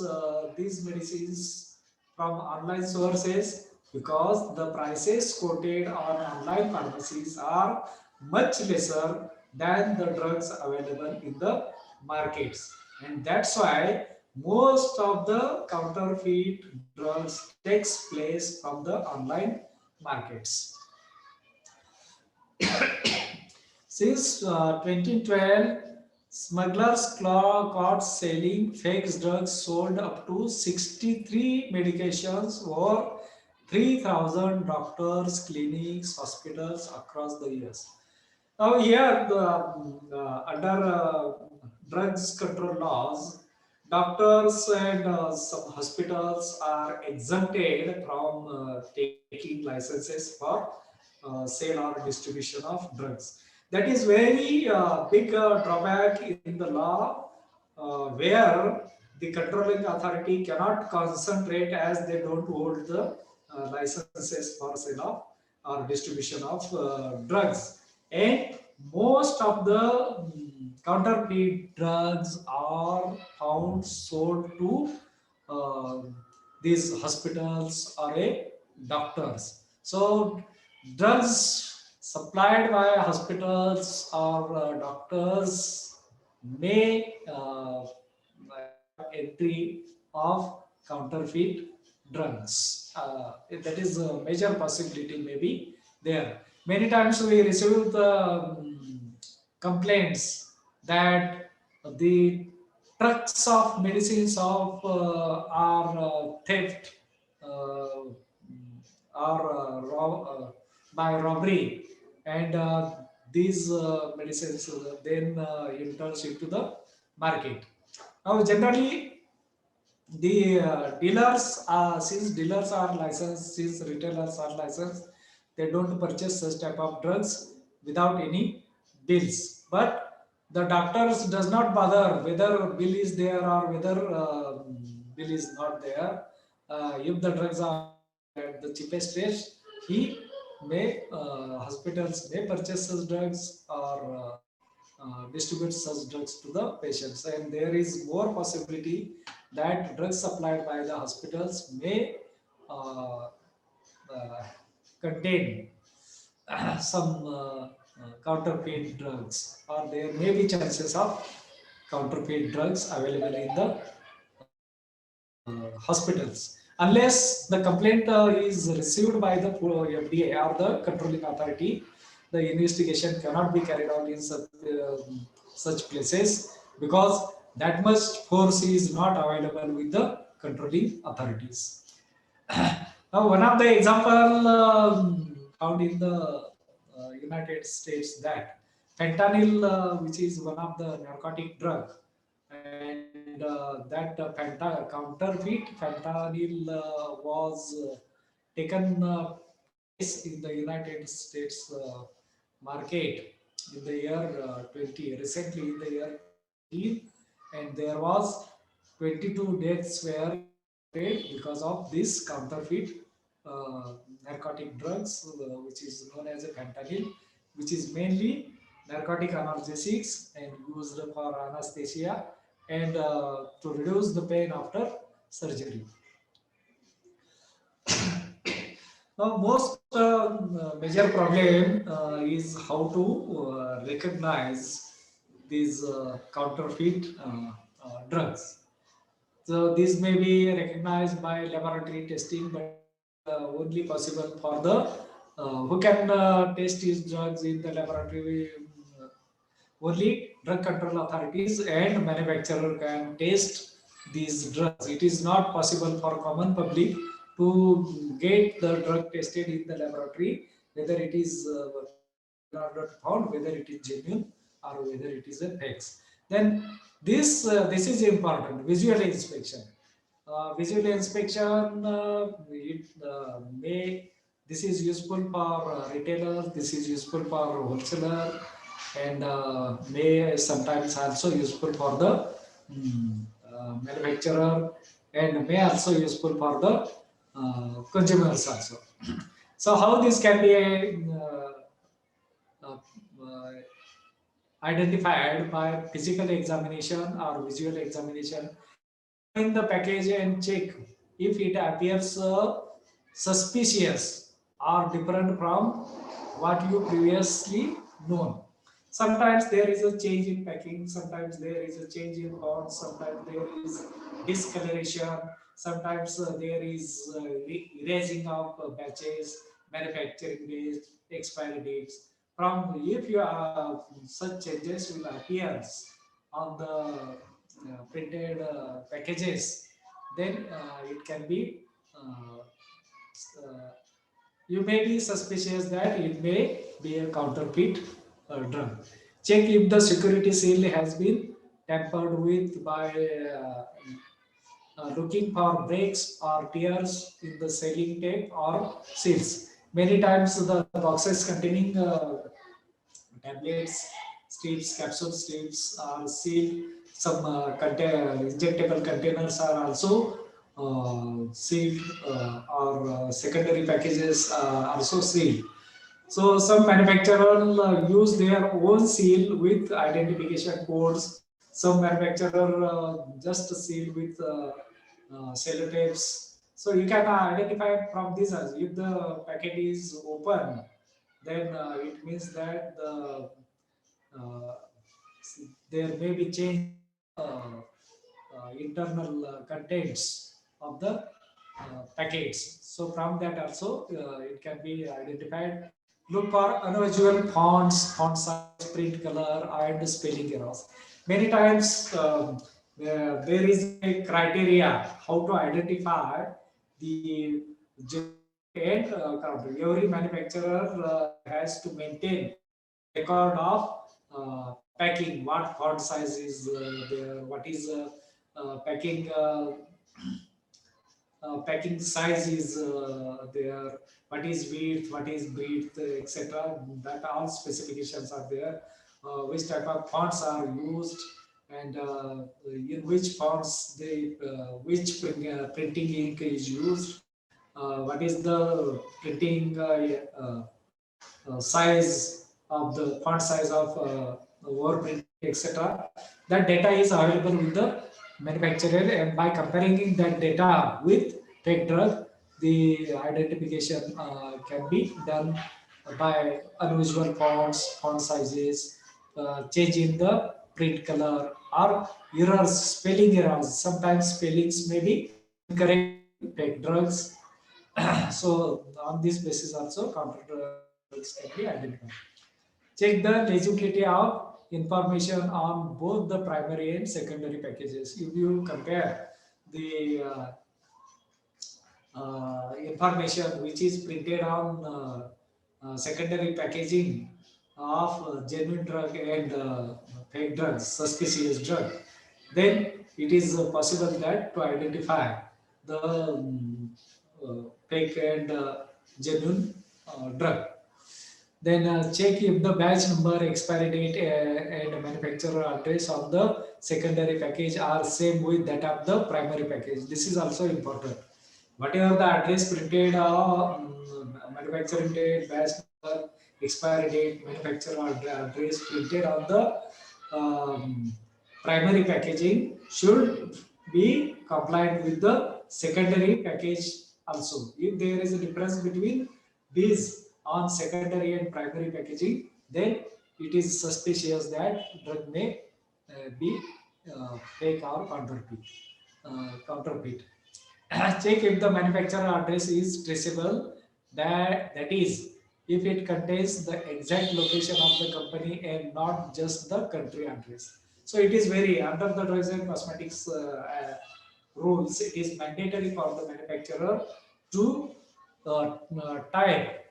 these medicines from online sources? Because the prices quoted on online pharmacies are much lesser than the drugs available in the markets, and that's why most of the counterfeit drugs takes place from the online markets. Since 2012, smugglers caught selling fake drugs sold up to 63 medications or 3,000 doctors, clinics, hospitals across the US. Now here, under drugs control laws, doctors and some hospitals are exempted from taking licenses for sale or distribution of drugs. That is very big drawback in the law, where the controlling authority cannot concentrate as they don't hold the licenses for sale of or distribution of drugs. And most of the counterfeit drugs are found sold to uh, these hospitals or doctors. So drugs supplied by hospitals or doctors may entry of counterfeit drugs. That is a major possibility maybe there. Many times we receive the complaints that the trucks of medicines of are theft uh, by robbery, and these medicines then enters into the market. Now generally the dealers, since dealers are licensed, since retailers are licensed, they don't purchase such type of drugs without any bills. But the doctors does not bother whether bill is there or whether bill is not there. If the drugs are at the cheapest rate, he may hospitals may purchase such drugs or distribute such drugs to the patients, and there is more possibility that drugs supplied by the hospitals may uh, uh, contain some counterfeit drugs, or there may be chances of counterfeit drugs available in the hospitals. Unless the complaint is received by the FDA or the controlling authority, the investigation cannot be carried out in such places, because that much force is not available with the controlling authorities. Now, one of the example found in the United States, that fentanyl, which is one of the narcotic drug, and that counterfeit fentanyl was taken place in the United States market in the year 20, recently in the year 20, and there was 22 deaths were because of this counterfeit uh, narcotic drugs, which is known as a fentanyl, which is mainly narcotic analgesics and used for anesthesia and to reduce the pain after surgery. Now, most major problem is how to recognize these counterfeit drugs. So this may be recognized by laboratory testing, but only possible for the who can test these drugs in the laboratory Only drug control authorities and manufacturer can test these drugs. It is not possible for common public to get the drug tested in the laboratory, whether it is not found, whether it is genuine or whether it is a fake. Then this is important. Visual inspection. Visual inspection, may this is useful for retailers. This is useful for wholesaler, and may sometimes also useful for the manufacturer, and may also useful for the consumers also. So how this can be uh, uh, identified by physical examination or visual examination? In the package and check if it appears suspicious or different from what you previously known. Sometimes there is a change in packing, sometimes there is a change in font, sometimes there is discoloration, sometimes there is erasing of batches, manufacturing dates, expiry dates. From if you are such changes will appear on the printed packages, then it can be uh, you may be suspicious that it may be a counterfeit drug. Check if the security seal has been tampered with by looking for breaks or tears in the sealing tape or seals. Many times the boxes containing tablets, strips, capsule strips are sealed. Some injectable containers are also sealed, or secondary packages are also sealed. So some manufacturers use their own seal with identification codes. Some manufacturer just seal with sellotapes. So you can identify from this as if the packet is open, then it means that uh, there may be change internal contents of the packets. So from that also it can be identified. Look for unusual fonts, font size, print color, and spelling errors. Many times there is a criteria how to identify the and every manufacturer has to maintain record of packing, what font size is there, what is packing packing size is there, what is width, what is breadth, etc. That all specifications are there. Which type of fonts are used, and in which fonts which printing ink is used. What is the printing size of the font size of overprint, etc. That data is available with the manufacturer, and by comparing that data with fake drug, the identification can be done by unusual fonts, font sizes, change in the print color, or errors, spelling errors. Sometimes spellings may be incorrect in fake drugs. So on this basis also counter drugs can be identified. Check the legibility of information on both the primary and secondary packages. If you compare the information which is printed on secondary packaging of genuine drug and fake drugs, suspicious drug, then it is possible that to identify the fake and genuine drug. Then check if the batch number, expiry date, and manufacturer address of the secondary package are same with that of the primary package. This is also important. Whatever the address printed, manufacturing date, batch number, expiry date, manufacturer address printed on the primary packaging should be compliant with the secondary package also. If there is a difference between these on secondary and primary packaging, then it is suspicious that drug may be fake or counterfeit. Counterfeit. Check if the manufacturer address is traceable. That is, if it contains the exact location of the company and not just the country address. So it is very, under the drugs and cosmetics rules, it is mandatory for the manufacturer to type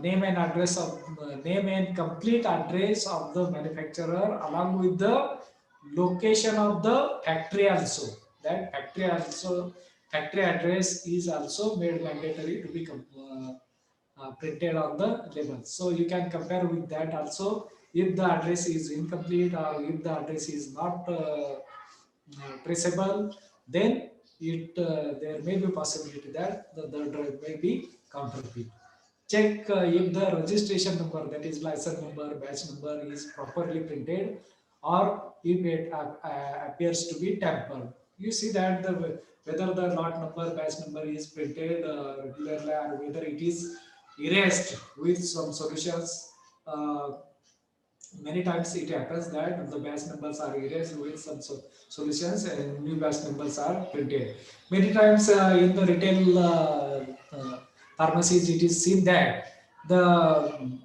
name and address of name and complete address of the manufacturer along with the location of the factory also. That factory address is also made mandatory to be printed on the label. So you can compare with that also. If the address is incomplete or if the address is not traceable, then there may be possibility that the drug may be counterfeit. Check if the registration number, that is license number, batch number, is properly printed, or if it appears to be tampered. You see that whether the lot number, batch number is printed regularly, or whether it is erased with some solutions. Many times it happens that the batch numbers are erased with some solutions and new batch numbers are printed. Many times in the retail pharmacies, it is seen that the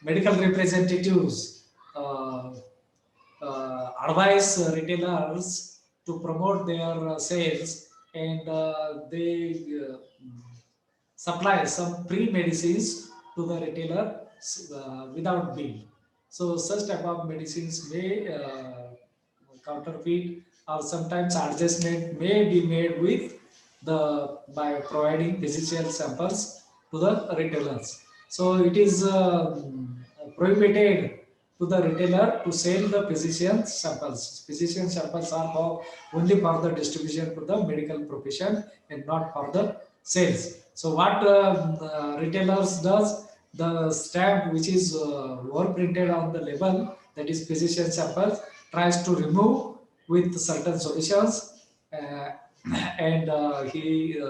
medical representatives advise retailers to promote their sales, and they supply some pre-medicines to the retailer without bill. So such type of medicines may counterfeit, or sometimes adjustment may be made with the by providing physician samples to the retailers. So it is prohibited to the retailer to sell the physician samples. Physician samples are only for the distribution to the medical profession and not for the sales. So what retailers does, the stamp which is overprinted on the label, that is physician samples, tries to remove with certain solutions, and he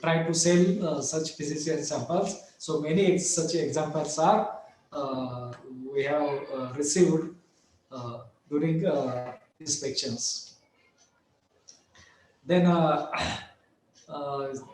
try to sell such physician samples. So many such examples are we have received during inspections. Then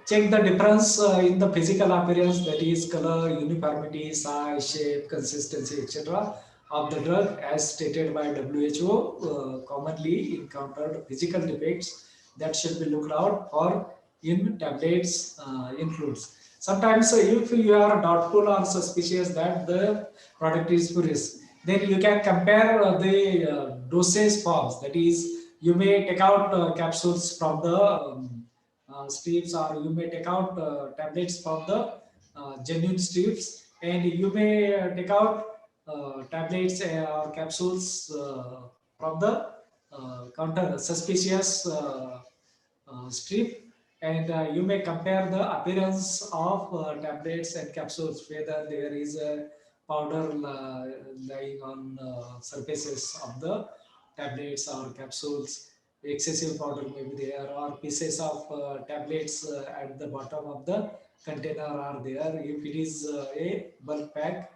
check the difference in the physical appearance, that is color, uniformity, size, shape, consistency, etc. of the drug as stated by WHO. Commonly encountered physical defects that should be looked out for in tablets includes. Sometimes if you are doubtful or suspicious that the product is spurious, then you can compare the dosage forms. That is, you may take out capsules from the strips, or you may take out tablets from the genuine strips, and you may take out tablets or capsules from the counter suspicious strip, and you may compare the appearance of tablets and capsules, whether there is a powder lying on surfaces of the tablets or capsules, excessive powder may be there, or pieces of tablets at the bottom of the container are there. If it is a bulk pack,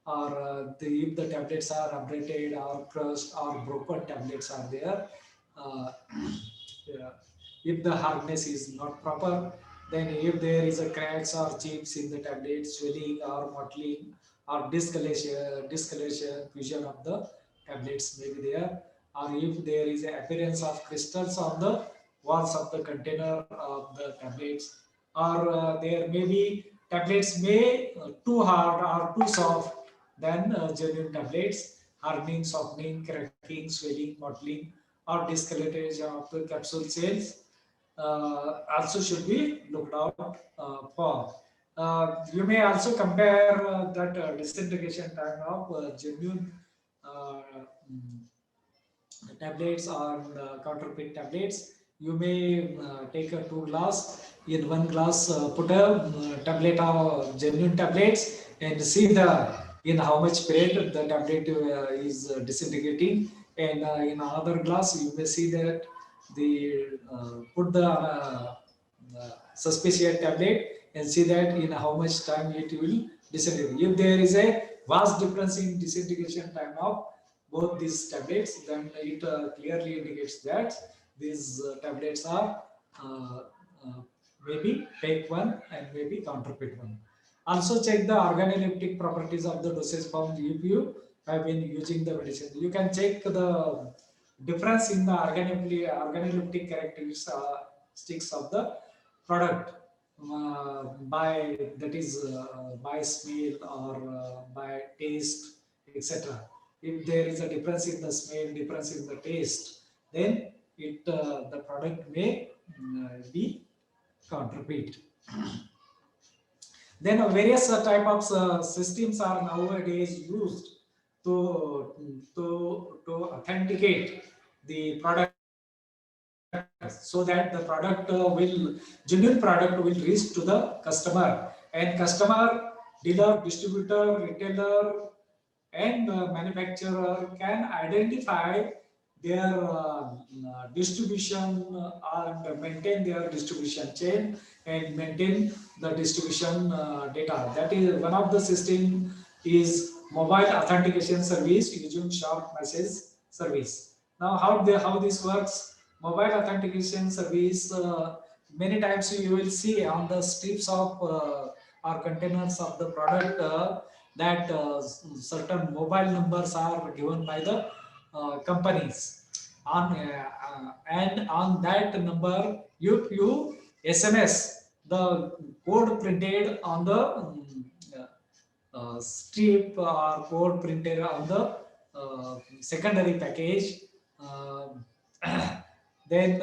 or if the tablets are abraded or crushed or broken tablets are there, uh, yeah. If the hardness is not proper, then if there is a cracks or chips in the tablet, swelling or mottling or discoloration, fusion of the tablets may be there, or if there is an appearance of crystals on the walls of the container of the tablets, or there may be tablets may too hard or too soft than genuine tablets, hardening, softening, cracking, swelling, mottling, or discoloration of the capsule cells also should be looked out for. You may also compare that disintegration time of genuine mm, tablets or counterfeit tablets. You may take a 2 glass. In 1 glass, put a tablet of genuine tablets and see the in how much period the tablet is disintegrating. And in another glass, you may see that the put the suspicious tablet and see that in how much time it will disintegrate. If there is a vast difference in disintegration time of both these tablets, then it clearly indicates that these tablets are uh, maybe fake one and maybe counterfeit one. Also check the organoleptic properties of the dosage form if you have been using the medicine. You can check the difference in the organoleptic characteristics of the product by that is by smell or by taste, etc. If there is a difference in the smell, difference in the taste, then the product may be counterfeit. Then various type of systems are nowadays used to authenticate the product, so that the product will genuine product will reach to the customer, and customer, dealer, distributor, retailer, and manufacturer can identify their distribution and maintain their distribution chain and maintain the distribution data. That is one of the system is mobile authentication service using short message service. Now how this works? Mobile authentication service, many times you will see on the strips of or containers of the product that certain mobile numbers are given by the companies and on that number if you SMS the code printed on the strip or code printed on the secondary package, uh, then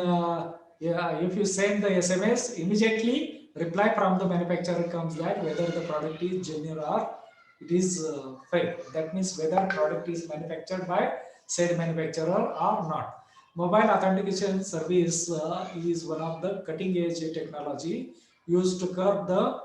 yeah, if you send the SMS, immediately reply from the manufacturer comes that whether the product is genuine or it is fake. That means whether product is manufactured by said manufacturer or not. Mobile authentication service is one of the cutting edge technology used to curb the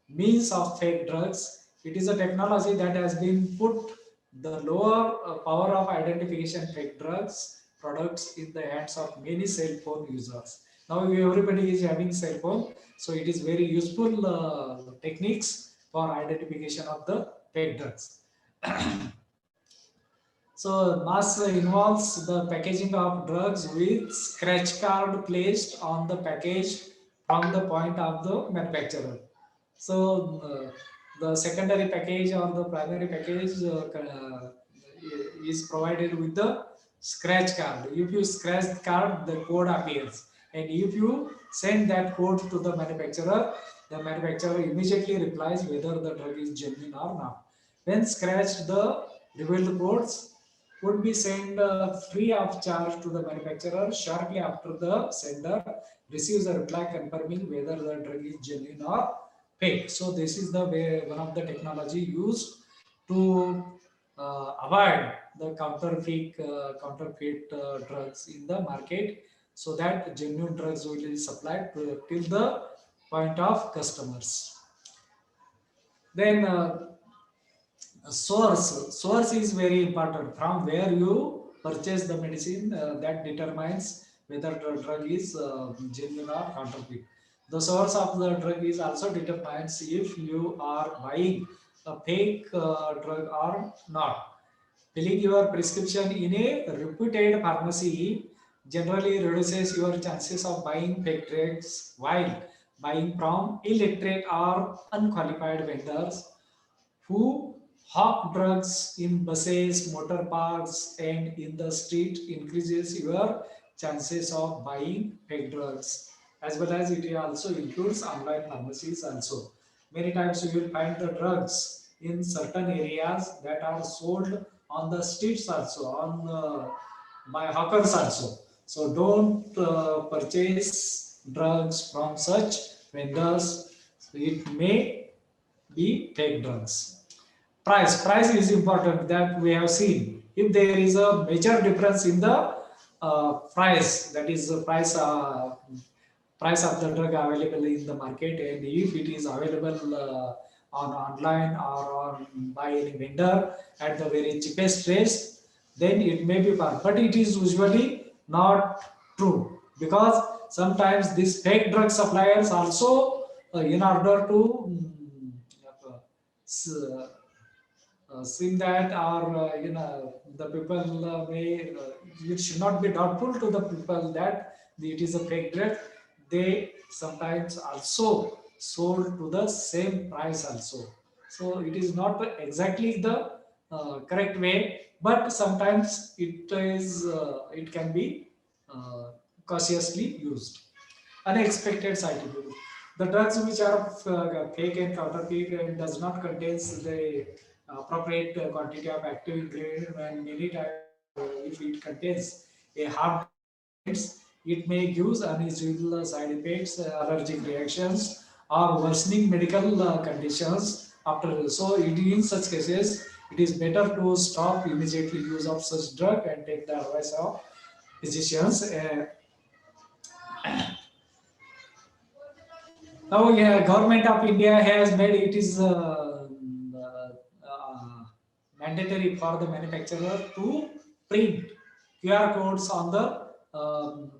means of fake drugs. It is a technology that has been put the lower power of identification fake drugs products in the hands of many cell phone users. Now everybody is having cell phone, so it is very useful techniques for identification of the fake drugs. So mass involves the packaging of drugs with scratch card placed on the package from the point of the manufacturer. So the secondary package or the primary package is provided with the scratch card. If you scratch the card, the code appears, and if you send that code to the manufacturer immediately replies whether the drug is genuine or not. When scratched, the revealed codes would be sent free of charge to the manufacturer shortly after the sender receives a reply confirming whether the drug is genuine or fake. So this is the way one of the technology used to avoid the counterfeit drugs in the market, so that genuine drugs will be supplied till the point of customers. Then source is very important. From where you purchase the medicine, that determines whether the drug is genuine or counterfeit. The source of the drug is also determines if you are buying a fake drug or not. Filling your prescription in a reputed pharmacy generally reduces your chances of buying fake drugs, while buying from illiterate or unqualified vendors who hawk drugs in buses, motor parks, and in the street increases your chances of buying fake drugs. As well as it also includes online pharmacies also. Many times you will find the drugs in certain areas that are sold on the streets also, on by hawkers also. So don't purchase drugs from such vendors. It may be fake drugs. Price is important, that we have seen. If there is a major difference in the price, that is the price of the drug available in the market, and if it is available on online or on by any vendor at the very cheapest rates, then it may be far. But it is usually not true, because sometimes these fake drug suppliers also, in order to seem that, or the people may it should not be doubtful to the people that it is a fake drug. they sometimes also sold to the same price also. So it is not exactly the correct way, but sometimes it can be uh, cautiously used. Unexpected side effects. The drugs which are fake and counterfeit and does not contain the appropriate quantity of active ingredient, and many times if it contains a harm, it may give unusual side effects, allergic reactions, or worsening medical conditions after. So, in such cases, it is better to stop immediately use of such drug and take the advice of physicians. Now, yeah, government of India has made it is mandatory for the manufacturer to print QR codes on the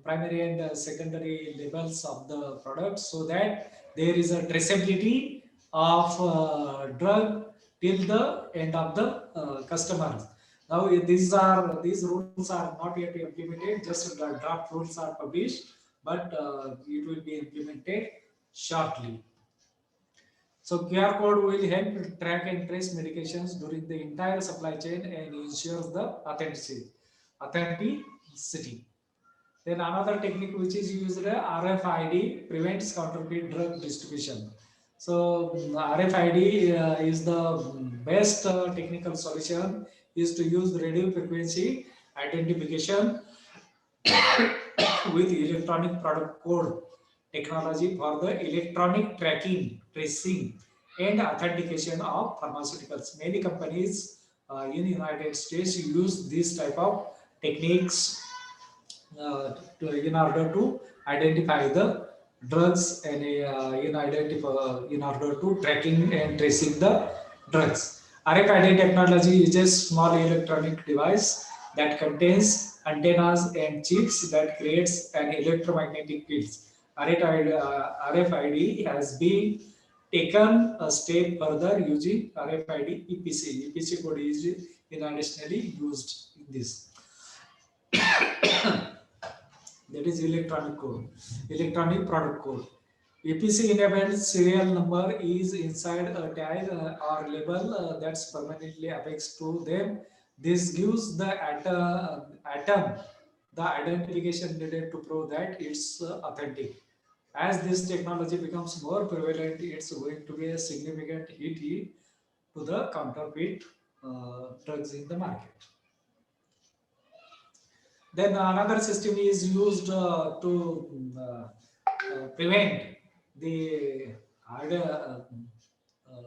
primary and secondary labels of the product, so that there is a traceability of drug till the end of the customers. Now, these rules are not yet implemented. Just the draft rules are published, but it will be implemented shortly. So QR code will help track and trace medications during the entire supply chain and ensures the authenticity. Then another technique which is used, RFID, prevents counterfeit drug distribution. So RFID is the best technical solution, is to use radio frequency identification with electronic product code technology for the electronic tracking, tracing, and authentication of pharmaceuticals. Many companies in the United States use this type of techniques in order to identify the drugs and in order to tracking and tracing the drugs. RFID technology is a small electronic device that contains antennas and chips that creates an electromagnetic field. RFID has been taken a step further using RFID EPC. EPC code is additionally used in this. That is electronic product code. EPC enabled serial number is inside a tag or label that's permanently affixed to them. This gives the atom the identification needed to prove that it's authentic. As this technology becomes more prevalent, it's going to be a significant hit to the counterfeit drugs in the market. Then another system is used to prevent the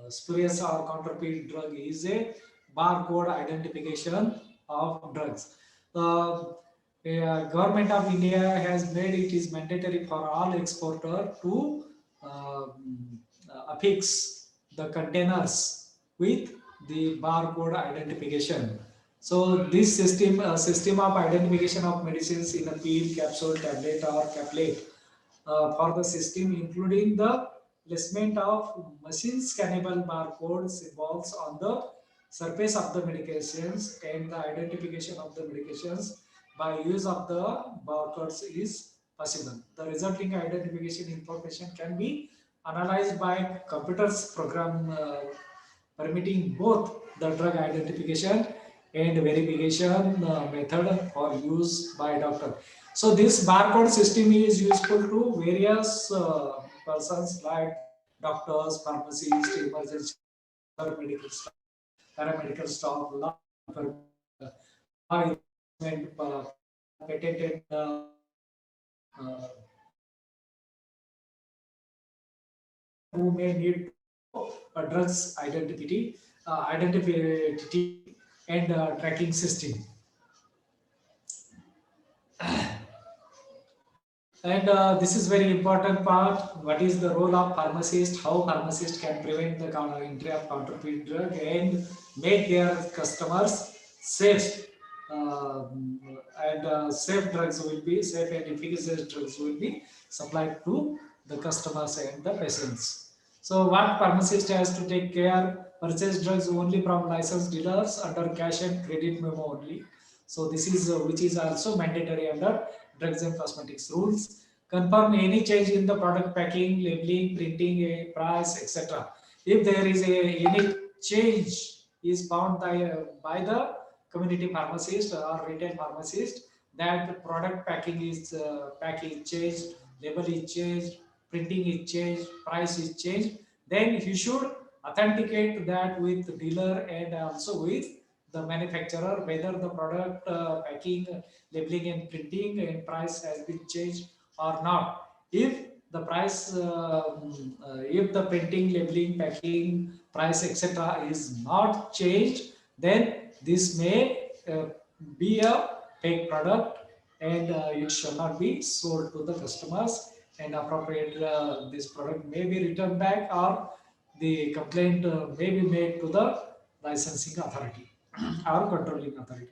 spurious or counterfeit drug is a barcode identification of drugs. Government of India has made it is mandatory for all exporter to affix the containers with the barcode identification. So this system of identification of medicines in a pill, capsule, tablet, or caplet for the system, including the placement of machine scannable barcode symbols on the surface of the medications and the identification of the medications by use of the barcodes is possible. The resulting identification information can be analyzed by computers program permitting both the drug identification and verification method for use by doctor. So this barcode system is useful to various persons like doctors, pharmacists, emergency medical staff, paramedical staff, law enforcement, patented uh, who may need a drugs identity and tracking system. And this is very important part. What is the role of pharmacist? How pharmacist can prevent the entry of counterfeit drug and make their customers safe. And safe drugs will be safe and efficacious drugs will be supplied to the customers and the patients. So what pharmacist has to take care? Purchase drugs only from licensed dealers under cash and credit memo only. So this is which is also mandatory under drugs and cosmetics rules. confirm any change in the product packing, labeling, printing, price, etc. If there is any change is found by the community pharmacist or retail pharmacist, that the product packing is changed, label is changed, printing is changed, price is changed, then you should authenticate that with the dealer and also with the manufacturer whether the product packing, labeling and printing and price has been changed or not. If the price, if the printing, labeling, packing, price, etc., is not changed, then this may be a fake product and it shall not be sold to the customers. And appropriate, this product may be returned back or the complaint may be made to the licensing authority or controlling authority.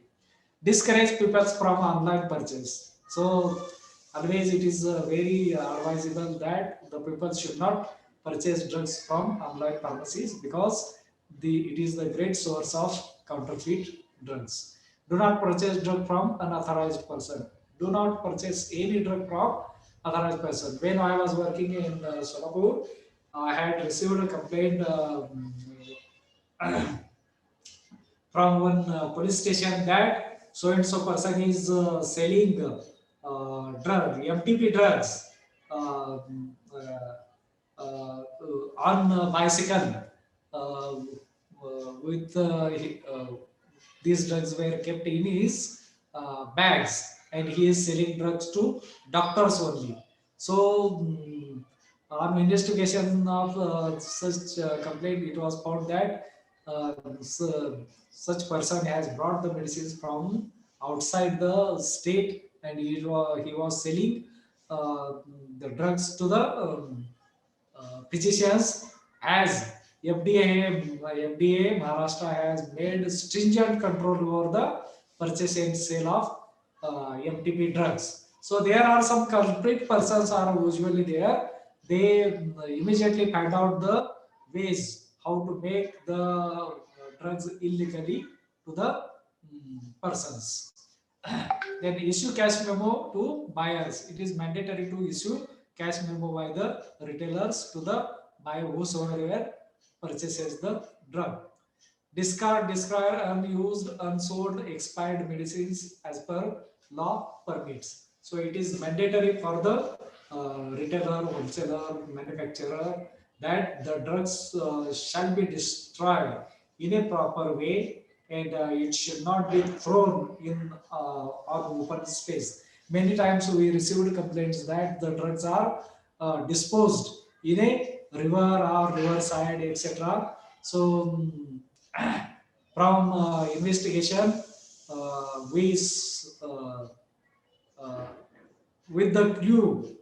Discourage people from online purchase. So always it is very advisable that the people should not purchase drugs from online pharmacies because it is the great source of counterfeit drugs. Do not purchase drug from unauthorized person. Do not purchase any drug from authorized person. When I was working in Solapur, I had received a complaint from one police station that so and so person is selling MTP drugs uh, on bicycle. With these drugs were kept in his bags, and he is selling drugs to doctors only. So, on investigation of such complaint, it was found that such person has brought the medicines from outside the state, and he was selling uh, the drugs to the physicians. As FDA Maharashtra has made stringent control over the purchase and sale of MTP drugs. So there are some culprit persons are usually there. They immediately find out the ways how to make the drugs illegally to the persons. Then issue cash memo to buyers. It is mandatory to issue cash memo by the retailers to the buyer whosoever purchases the drug. Discard unused, unsold, expired medicines as per law permits. So it is mandatory for the retailer, wholesaler, manufacturer that the drugs shall be destroyed in a proper way, and it should not be thrown in on open space. Many times we received complaints that the drugs are disposed in a river or riverside, etc. So from investigation, we uh, with the clue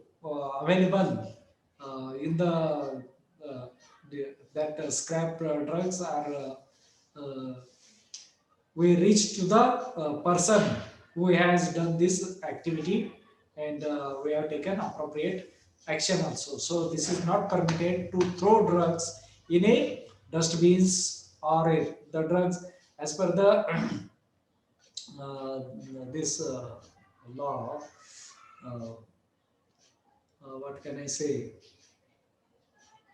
available in that scrap drugs are we reach to the person who has done this activity, and we have taken appropriate action also. So this is not permitted to throw drugs in a dustbins or the drugs as per the uh, this law. Uh, what can I say?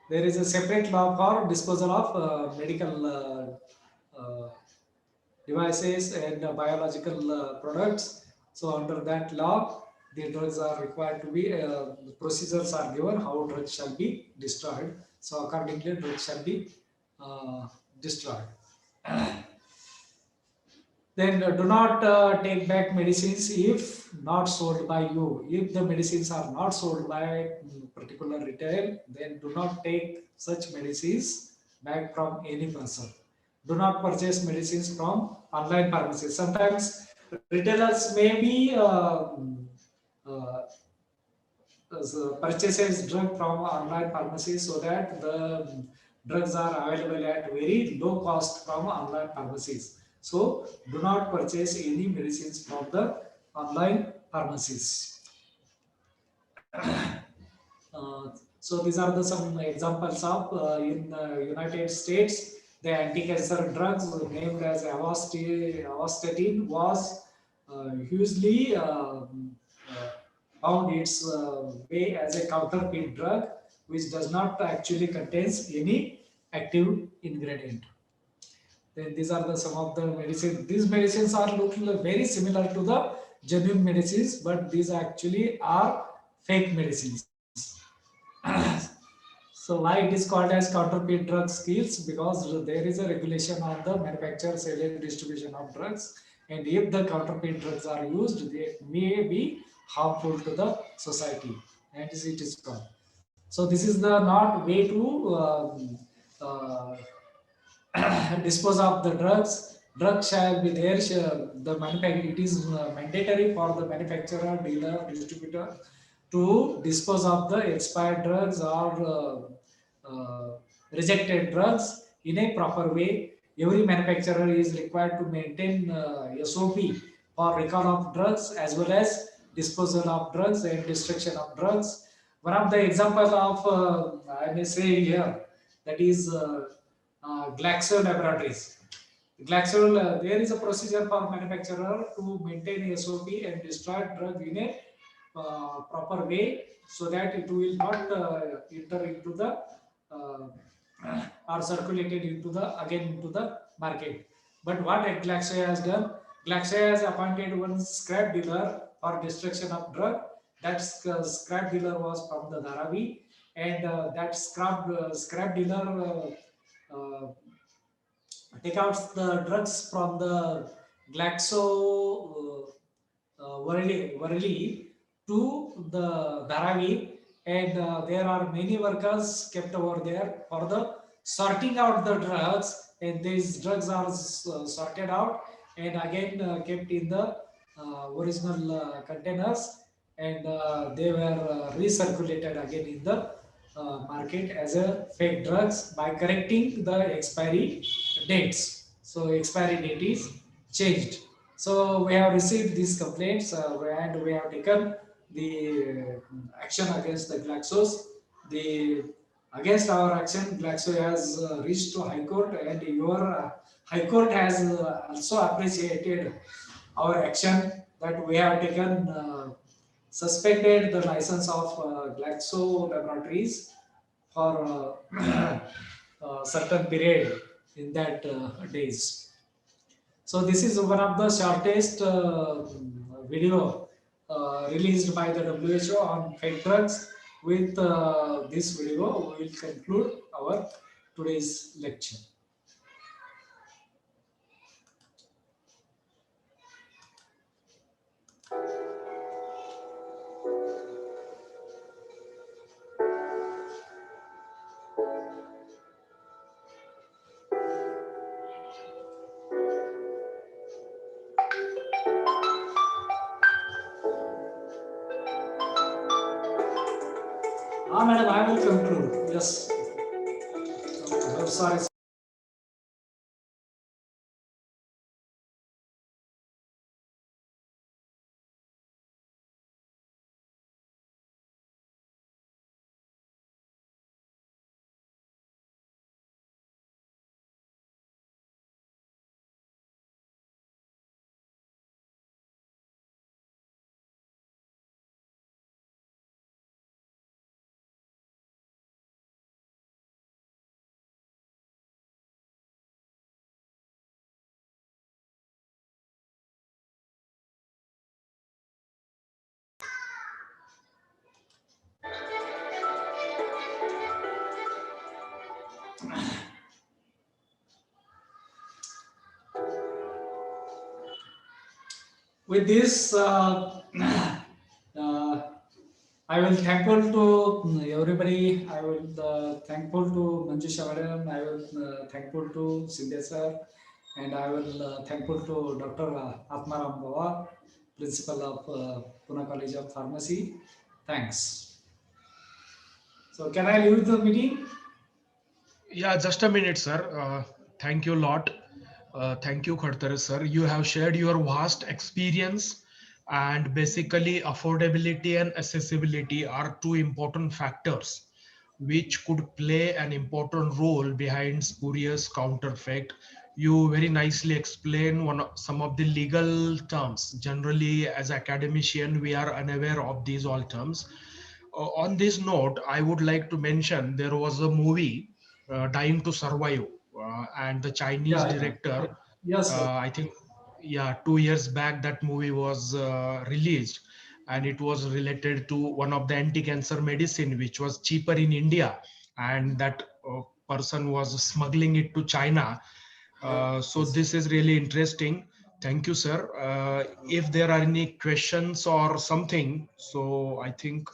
There is a separate law for disposal of medical devices and biological products. So under that law, the drugs are required to be, the procedures are given how drugs shall be destroyed. So accordingly, drugs shall be destroyed. Then do not take back medicines if not sold by you. If the medicines are not sold by particular retail, then do not take such medicines back from any person. Do not purchase medicines from online pharmacies. Sometimes retailers may be uh, purchases drug from online pharmacies so that the drugs are available at very low cost from online pharmacies. So do not purchase any medicines from the online pharmacies. So these are the some examples of in the United States, the anti-cancer drugs named as Avastatin was hugely found its way as a counterfeit drug, which does not actually contains any active ingredient. Then these are the some of the medicines. These medicines are looking very similar to the genuine medicines, but these actually are fake medicines. So why it is called as counterfeit drug skills? Because there is a regulation on the manufacture, sale, and distribution of drugs. And if the counterfeit drugs are used, they may be harmful to the society. And it is called. So this is the not way to uh, dispose of the drugs. Drugs shall be there. The manufacturer. It is mandatory for the manufacturer, dealer, distributor to dispose of the expired drugs or rejected drugs in a proper way. Every manufacturer is required to maintain SOP for recall of drugs as well as disposal of drugs and destruction of drugs. One of the examples of I may say here, that is Glaxo Laboratories. Glaxo, there is a procedure for manufacturer to maintain SOP and destroy drug in a proper way so that it will not enter into the or circulated into the again into the market. But what Glaxo has done, Glaxo has appointed one scrap dealer for destruction of drug. That scrap dealer was from the Dharavi, and that scrap dealer take out the drugs from the Glaxo Worli to the Dharavi, and there are many workers kept over there for the sorting out the drugs, and these drugs are sorted out and again kept in the original containers, and they were recirculated again in the market as a fake drugs by correcting the expiry dates. So expiry date is changed. So we have received these complaints and we have taken the action against the Glaxos. The against our action, Glaxo has reached to High Court, and your High Court has also appreciated our action that we have taken suspended the license of Glaxo Laboratories for certain period in that days. So this is one of the shortest video released by the WHO on fake drugs. With this video, we will conclude our today's lecture. Madam, I will conclude. Yes. Oh, sorry. With this, I will thankful to everybody. I will thankful to Manjusha Madam. I will thankful to Sindhya sir, and I will thankful to Dr. Atmaram Bawa, Principal of Pune College of Pharmacy. Thanks. So can I leave the meeting? Yeah, just a minute, sir. Thank you a lot. Thank you, Khadtare sir. You have shared your vast experience, and basically affordability and accessibility are two important factors which could play an important role behind spurious, counterfeit, you very nicely explain some of the legal terms. Generally, as academician, we are unaware of these all terms. On this note, I would like to mention there was a movie, Dying to Survive, and the Chinese Yeah, yeah. director, Yes, sir. I think, yeah, 2 years back that movie was released, and it was related to one of the anti-cancer medicine which was cheaper in India, and that person was smuggling it to China. So Yes. this is really interesting. Thank you, sir. If there are any questions or something, so I think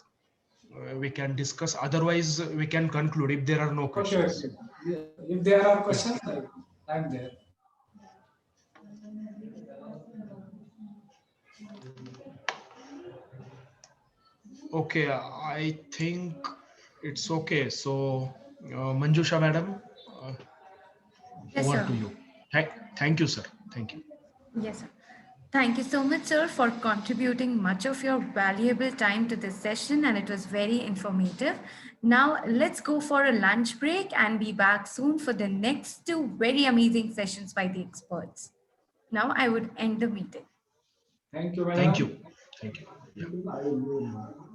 we can discuss. Otherwise, we can conclude if there are no Okay, questions. okay. Yeah, if there are Yeah. questions, I'm there. Okay, I think it's okay. So, Manjusha madam, uh, Yes, over sir. to you. Thank you, sir. Thank you. Yes, sir. Thank you so much, sir, for contributing much of your valuable time to this session, and it was very informative. Now, let's go for a lunch break and be back soon for the next two very amazing sessions by the experts. Now, I would end the meeting. Thank you, Thank madam. you. Thank you. Yeah.